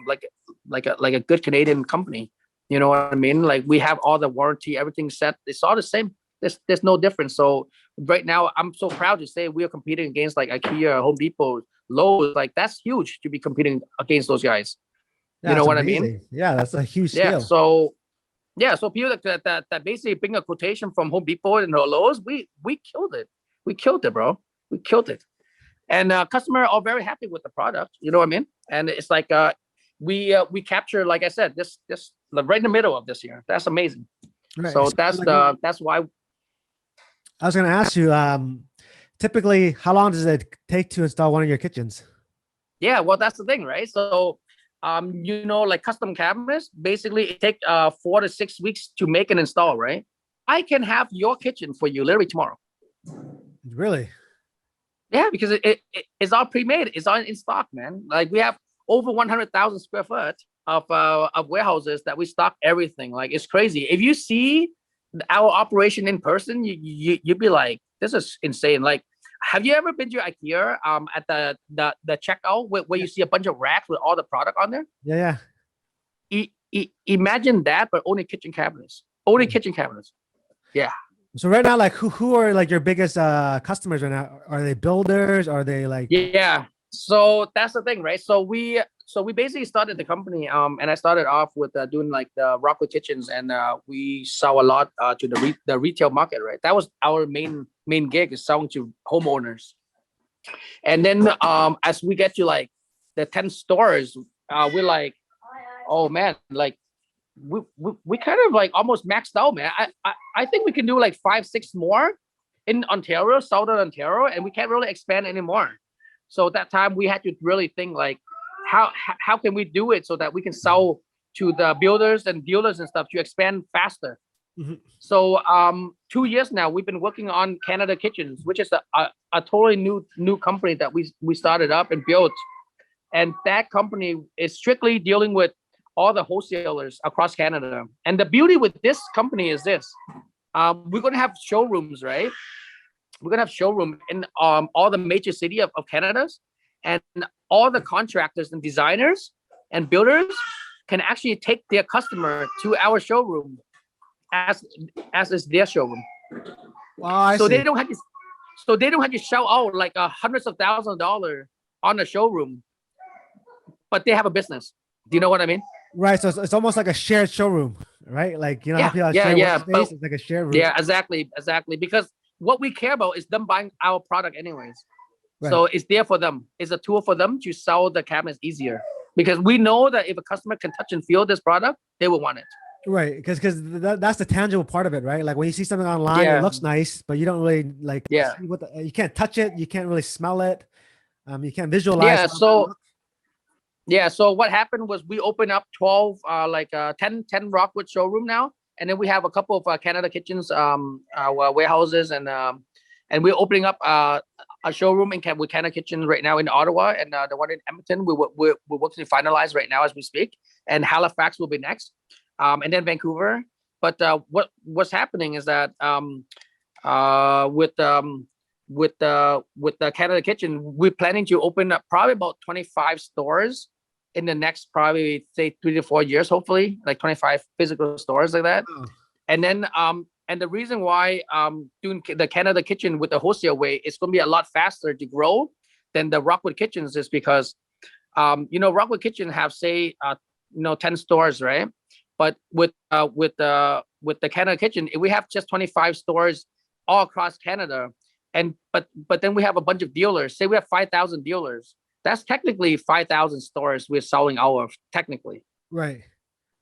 good Canadian company. You know what I mean? Like we have all the warranty, everything set. It's all the same. There's no difference. So right now, I'm so proud to say we are competing against like IKEA, Home Depot, Lowe's. Like that's huge to be competing against those guys. Yeah, You know what amazing. I mean? Yeah, that's a huge Yeah. scale. So people that basically bring a quotation from Home Depot and Lowe's, we killed it. We killed it, bro. We killed it. And customer are very happy with the product. You know what I mean? And it's like we capture, like I said, this right in the middle of this year. That's amazing. Right. So that's why. I was going to ask you, typically, how long does it take to install one of your kitchens? Yeah, well, that's the thing, right? So, like custom cabinets, basically it takes 4 to 6 weeks to make and install, right? I can have your kitchen for you literally tomorrow. Really? Yeah, because it's all pre-made. It's all in stock, man. Like we have over 100,000 square foot of warehouses that we stock everything. Like it's crazy. If you see our operation in person, you'd be like, this is insane. Like, have you ever been to IKEA at the checkout where you see a bunch of racks with all the product on there? Yeah. Imagine that, but only kitchen cabinets. Only kitchen cabinets. Yeah. So right now, like who are like your biggest customers right now? Are they builders? Are they like? Yeah. So that's the thing, right? So we basically started the company, and I started off with doing like the Rockwood Kitchens, and we sell a lot to the retail market, right? That was our main gig, is selling to homeowners. And then as we get to like the 10 stores, we're like, oh man, like we kind of like almost maxed out, man. I think we can do like 5-6 more in Ontario, Southern Ontario, and we can't really expand anymore. So at that time we had to really think like, how can we do it so that we can sell to the builders and dealers and stuff to expand faster. Mm-hmm. So 2 years now we've been working on Canada Kitchens, which is a totally new company that we started up and built. And that company is strictly dealing with all the wholesalers across Canada. And the beauty with this company is this: we're going to have showrooms, right? We're going to have showroom in all the major city of Canada, and all the contractors and designers and builders can actually take their customer to our showroom as is their showroom. Wow, so they don't have to shell out like hundreds of thousands of dollars on a showroom, but they have a business. Do you know what I mean? Right. So it's almost like a shared showroom, right? Like, how people share space. It's like a shared room. Yeah, exactly. Because what we care about is them buying our product anyways. Right. So it's there for them. It's a tool for them to sell the cabinets easier, because we know that if a customer can touch and feel this product, they will want it. Right. Because that's the tangible part of it, right? Like when you see something online, it looks nice, but you don't really like see you can't touch it. You can't really smell it. You can't visualize. So what happened was we opened up 10 Rockwood showroom now. And then we have a couple of Canada Kitchens warehouses, and we're opening up a showroom with Canada Kitchen right now in Ottawa, and the one in Edmonton we're working to finalize right now as we speak, and Halifax will be next, and then Vancouver. But what's happening is that with the Canada Kitchen, we're planning to open up probably about 25 stores in the next probably say 3 to 4 years, hopefully, like 25 physical stores like that. Oh. And then and the reason why doing the Canada Kitchen with the wholesale way, it's going to be a lot faster to grow than the Rockwood Kitchens, is because Rockwood Kitchen have 10 stores, right? But with the Canada Kitchen, we have just 25 stores all across Canada, and but then we have a bunch of dealers. Say we have 5,000 dealers. That's technically 5,000 stores we're selling out of technically. Right.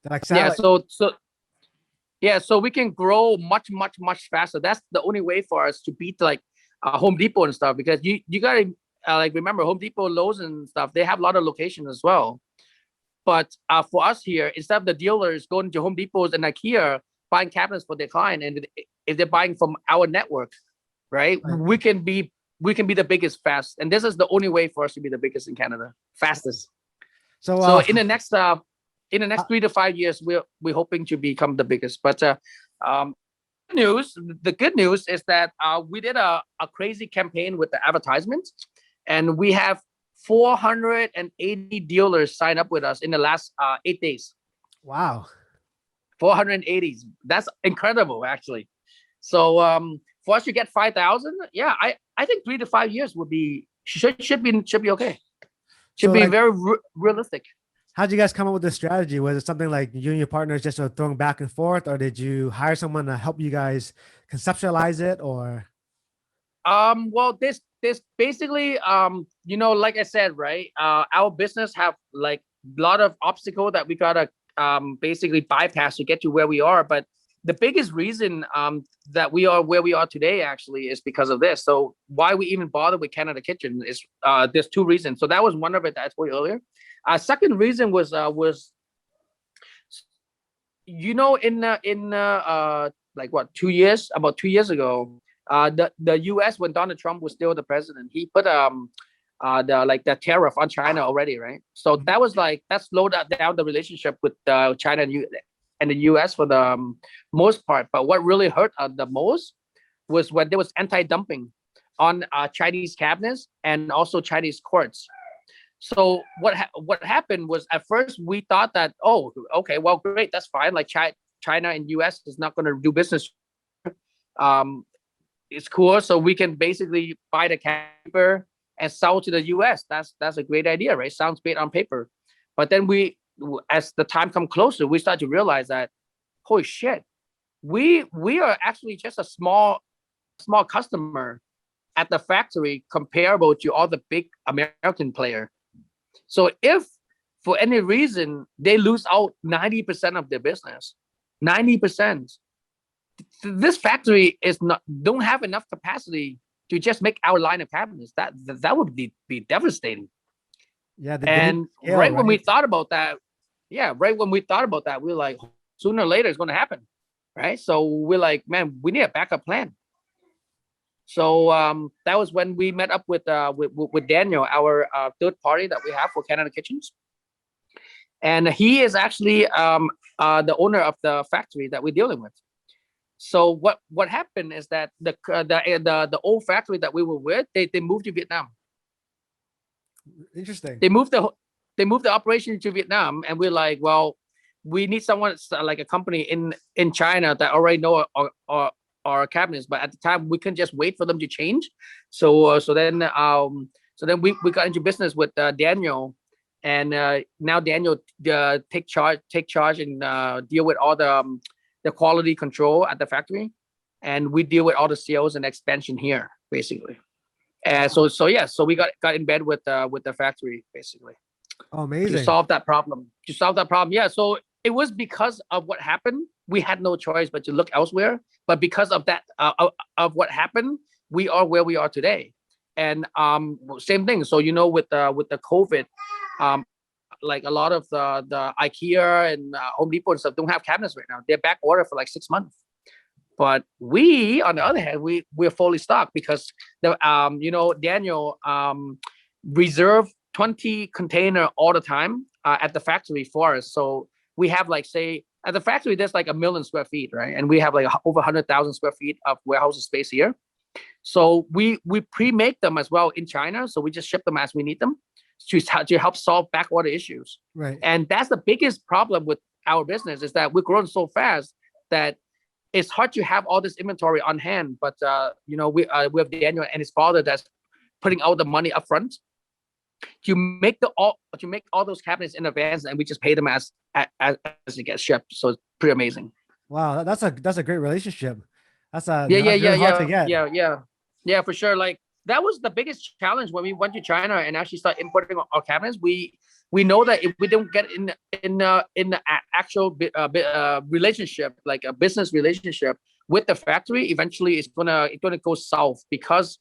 Like Yeah. satellite. So we can grow much faster. That's the only way for us to beat like Home Depot and stuff, because you gotta like remember Home Depot, Lowe's and stuff. They have a lot of locations as well. But for us here, instead of the dealers going to Home Depots and IKEA buying cabinets for their client, and if they're buying from our network, right, Right. we can be the biggest fast, and this is the only way for us to be the biggest in Canada, fastest. So, So in the next 3 to 5 years, we're hoping to become the biggest. But um, the good news is that we did a crazy campaign with the advertisements, and we have 480 dealers sign up with us in the last 8 days. wow. 480. That's incredible, actually. So for us to get 5,000, yeah, I think 3 to 5 years should be okay. Should So be like, very realistic. how'd you guys come up with this strategy? Was it something like you and your partners just were throwing back and forth, or did you hire someone to help you guys conceptualize it, or? Well, this basically, like I said, right? Our business have like a lot of obstacle that we gotta basically bypass to get to where we are. But the biggest reason that we are where we are today actually is because of this. So why we even bother with Canada Kitchen is there's two reasons. So that was one of it that I told you earlier. Second reason was in like what 2 years, about 2 years ago, the U.S. when Donald Trump was still the president, he put the tariff on China already, right? So that was like that slowed down the relationship with China and the U.S. for the most part. But what really hurt the most was when there was anti-dumping on Chinese cabinets and also Chinese quartz. So what happened was, at first we thought that, oh, okay, well, great, that's fine. Like China and U.S. is not going to do business. It's cool, so we can basically buy the paper and sell to the U.S. That's a great idea, right? Sounds great on paper, but then as the time come closer, we start to realize that, holy shit, we are actually just a small customer at the factory comparable to all the big American player. So if for any reason they lose out 90% of their business, 90%, this factory don't have enough capacity to just make our line of cabinets. That would be devastating. Yeah. And scale, right when we thought about that, we're like, sooner or later it's going to happen, right? So we're like, man, we need a backup plan. So that was when we met up with Daniel, our third party that we have for Canada Kitchens, and he is actually the owner of the factory that we're dealing with. So what happened is that the old factory that we were with, they moved to Vietnam. Interesting. They moved the operation to Vietnam, and we're like, well, we need someone like a company in China that already know our cabinets, but at the time we couldn't just wait for them to change. So then we got into business with Daniel, and now Daniel take charge and deal with all the quality control at the factory, and we deal with all the sales and expansion here basically. And so we got in bed with the factory basically. Oh, amazing. To solve that problem. Yeah. So it was because of what happened. We had no choice but to look elsewhere. But because of that, of what happened, we are where we are today. And same thing. So with the COVID, like a lot of the IKEA and Home Depot and stuff don't have cabinets right now. They're back order for like 6 months. But we, on the other hand, we're fully stocked because Daniel reserved 20 container all the time at the factory for us. So we have like, say, at the factory, there's like 1 million square feet, right? And we have like over 100,000 square feet of warehouse space here. So we pre-make them as well in China. So we just ship them as we need them to help solve back order issues. Right. And that's the biggest problem with our business, is that we're growing so fast that it's hard to have all this inventory on hand. But we have Daniel and his father that's putting all the money up front to make all those cabinets in advance, and we just pay them as it gets shipped. So it's pretty amazing. Wow, that's a great relationship. That's really hard to get. Yeah, for sure. Like that was the biggest challenge when we went to China and actually start importing our cabinets. We know that if we don't get in the actual relationship, like a business relationship with the factory, eventually it's gonna go south because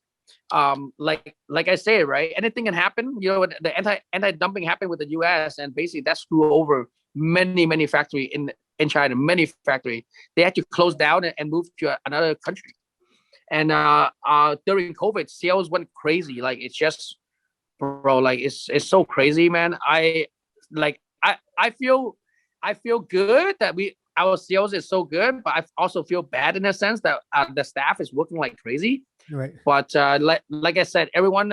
like I say, right, anything can happen. You know, the anti-dumping happened with the US, and basically that screwed over many factory in China. Many factory, they had to close down and move to another country. And during COVID, sales went crazy. Like it's just, bro, like it's so crazy, man. I feel good that our sales is so good, but I also feel bad in a sense that the staff is working like crazy. Right. But like I said, everyone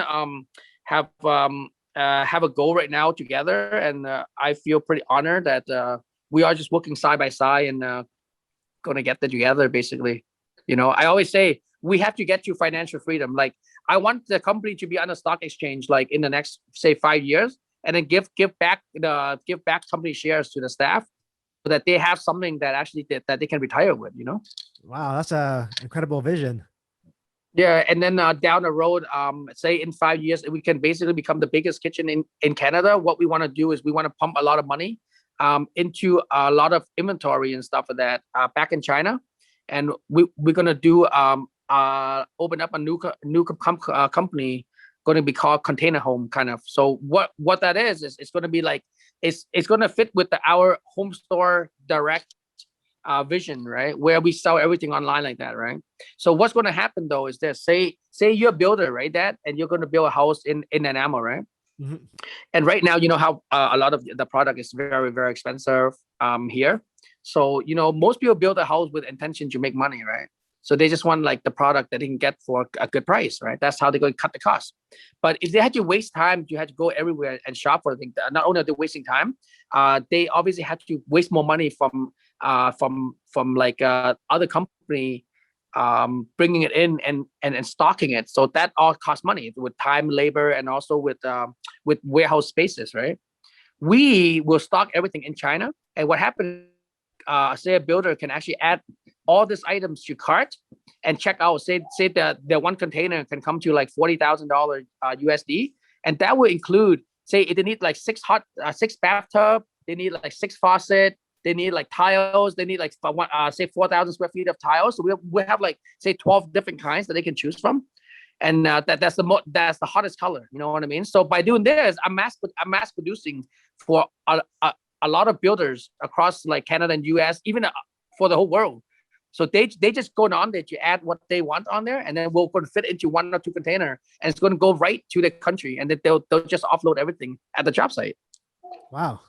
have a goal right now together, and I feel pretty honored that we are just working side by side and going to get that together. Basically, you know, I always say we have to get to financial freedom. Like I want the company to be on the stock exchange, like in the next say 5 years, and then give back company shares to the staff so that they have something that actually that they can retire with. You know. Wow, that's a incredible vision. Yeah, and then down the road, say in 5 years, we can basically become the biggest kitchen in Canada. What we want to do is we want to pump a lot of money into a lot of inventory and stuff like that back in China, and we're gonna do open up a new company going to be called Container Home kind of. So what that is it's going to be like it's going to fit with our home store direct vision, right, where we sell everything online like that, right? So what's going to happen though is this: say you're a builder, right, Dad, and you're going to build a house in Nanaimo, right? Mm-hmm. And right now, you know how a lot of the product is very expensive here. So you know, most people build a house with intention to make money, right? So they just want like the product that they can get for a good price, right? That's how they're going to cut the cost. But if they had to waste time, you had to go everywhere and shop for things. Not only are they wasting time, they obviously have to waste more money from like other company bringing it in and stocking it. So that all costs money with time, labor, and also with warehouse spaces, right? We will stock everything in China, and what happens? Say a builder can actually add all these items to cart and check out. Say the one container can come to like $40,000 USD, and that will include, say if they need like six bathtub, they need like 6 faucet, they need like tiles, they need like say 4,000 square feet of tiles. So we have like say 12 different kinds that they can choose from, and that's the hottest color. You know what I mean? So by doing this, I'm mass producing for a lot of builders across like Canada and US, even for the whole world. So they just go on there to add what they want on there, and then we'll going to fit into 1 or 2 container, and it's going to go right to the country, and then they'll just offload everything at the job site. Wow.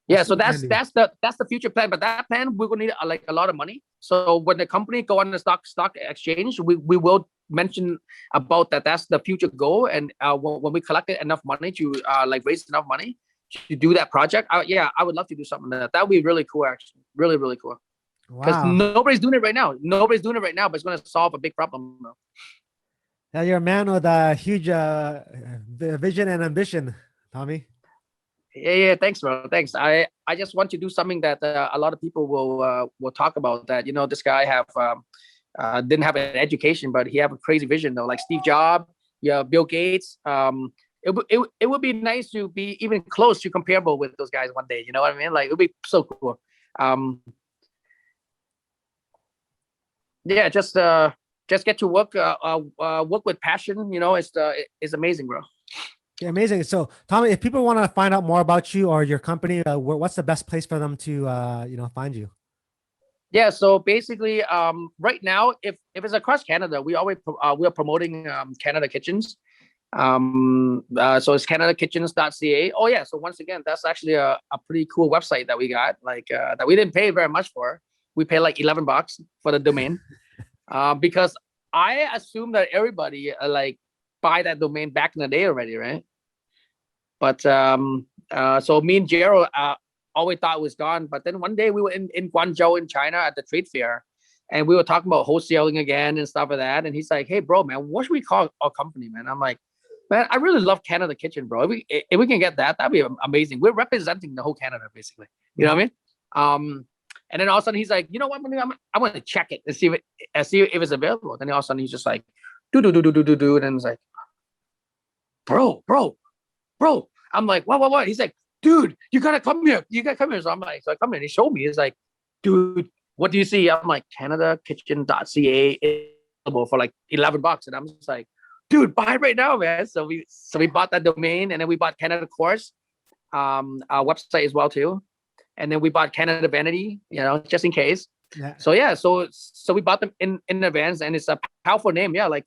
Yeah, so that's the future plan. But that plan, we're going to need like a lot of money. So when the company go on the stock exchange, we will mention about that. That's the future goal. And when we collected enough money to like raise enough money to do that project, I would love to do something like that. That would be really cool, actually. Really cool. Because nobody's doing it right now. But it's going to solve a big problem. Yeah, you're a man with a huge vision and ambition, Tommy. Yeah. Thanks, bro. Thanks. I just want to do something that a lot of people will talk about. That, you know, this guy didn't have an education, but he have a crazy vision though. Like Steve Jobs, Bill Gates. It would be nice to be even close to comparable with those guys one day. You know what I mean? Like it would be so cool. Yeah, just get to work with passion. You know, it's amazing, bro. Yeah, amazing. So, Tommy, if people want to find out more about you or your company, what's the best place for them to find you? Yeah, so basically, right now, if it's across Canada, we are promoting Canada Kitchens. So it's canadakitchens.ca. Oh yeah, so once again, that's actually a pretty cool website that we got, like that we didn't pay very much for. We pay like $11 for the domain, because I assume that everybody like buy that domain back in the day already, right? But so me and Gerald always thought it was gone, but then one day we were in Guangzhou in China at the trade fair, and we were talking about wholesaling again and stuff like that. And he's like, "Hey, bro, man, what should we call our company, man?" I'm like, "Man, I really love Canada Kitchen, bro. If we can get that, that'd be amazing. We're representing the whole Canada, basically. You know what I mean?" And then all of a sudden he's like, "You know what? I'm going to check it and see if it's available." Then all of a sudden he's just like, do, and then it's like, bro. I'm like, what? He's like, dude, you gotta come here. You gotta come here. So I'm like, so I come in. He showed me. He's like, dude, what do you see? I'm like, CanadaKitchen.ca available for like $11, and I'm just like, dude, buy it right now, man. So we bought that domain, and then we bought Canada Course, our website as well too, and then we bought Canada Vanity, just in case. Yeah. So yeah, so we bought them in advance, and it's a powerful name. Yeah, like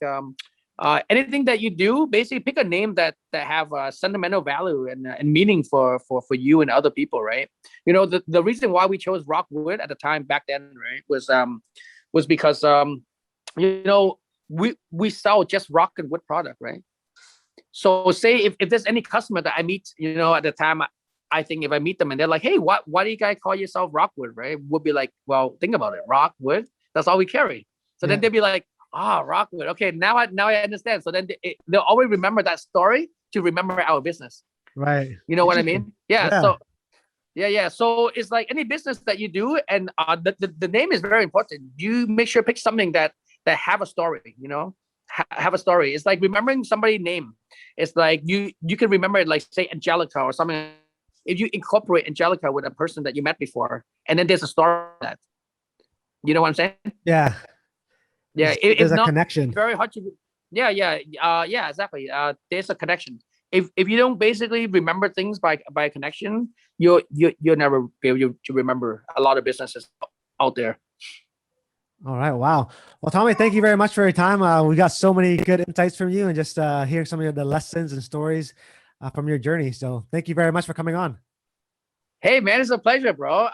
anything that you do, basically pick a name that have sentimental value and meaning for you and other people, right? The reason why we chose Rockwood at the time back then, right, was because we sell just rock and wood product, right? So say if there's any customer that I meet, at the time, I think if I meet them and they're like, hey, why do you guys call yourself Rockwood, right? We'll be like, well, think about it, rockwood, that's all we carry. So then they'll be like, Rockwood. Okay, now I understand. So then they'll always remember that story to remember our business. Right. You know what I mean? Yeah. Yeah. So yeah. So it's like any business that you do, and the name is very important. You make sure pick something that have a story. Have a story. It's like remembering somebody's name. It's like you can remember it, like say Angelica or something. If you incorporate Angelica with a person that you met before, and then there's a story that, you know what I'm saying? Yeah. Yeah, there's it's a not connection. very hard to. Yeah, exactly. There's a connection. If you don't basically remember things by a connection, you'll never be able to remember a lot of businesses out there. All right. Wow. Well, Tommy, thank you very much for your time. We got so many good insights from you, and just hearing some of the lessons and stories from your journey. So thank you very much for coming on. Hey man, it's a pleasure, bro.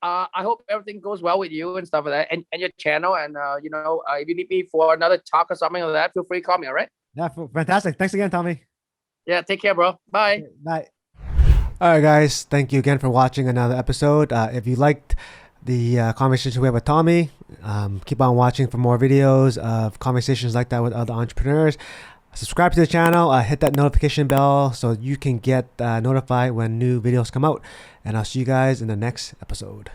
I hope everything goes well with you and stuff like that, and your channel. And if you need me for another talk or something like that, feel free to call me. All right? Yeah. Fantastic. Thanks again, Tommy. Yeah. Take care, bro. Bye. Bye. All right, guys. Thank you again for watching another episode. If you liked the conversation we have with Tommy, keep on watching for more videos of conversations like that with other entrepreneurs. Subscribe to the channel, hit that notification bell so you can get notified when new videos come out. And I'll see you guys in the next episode.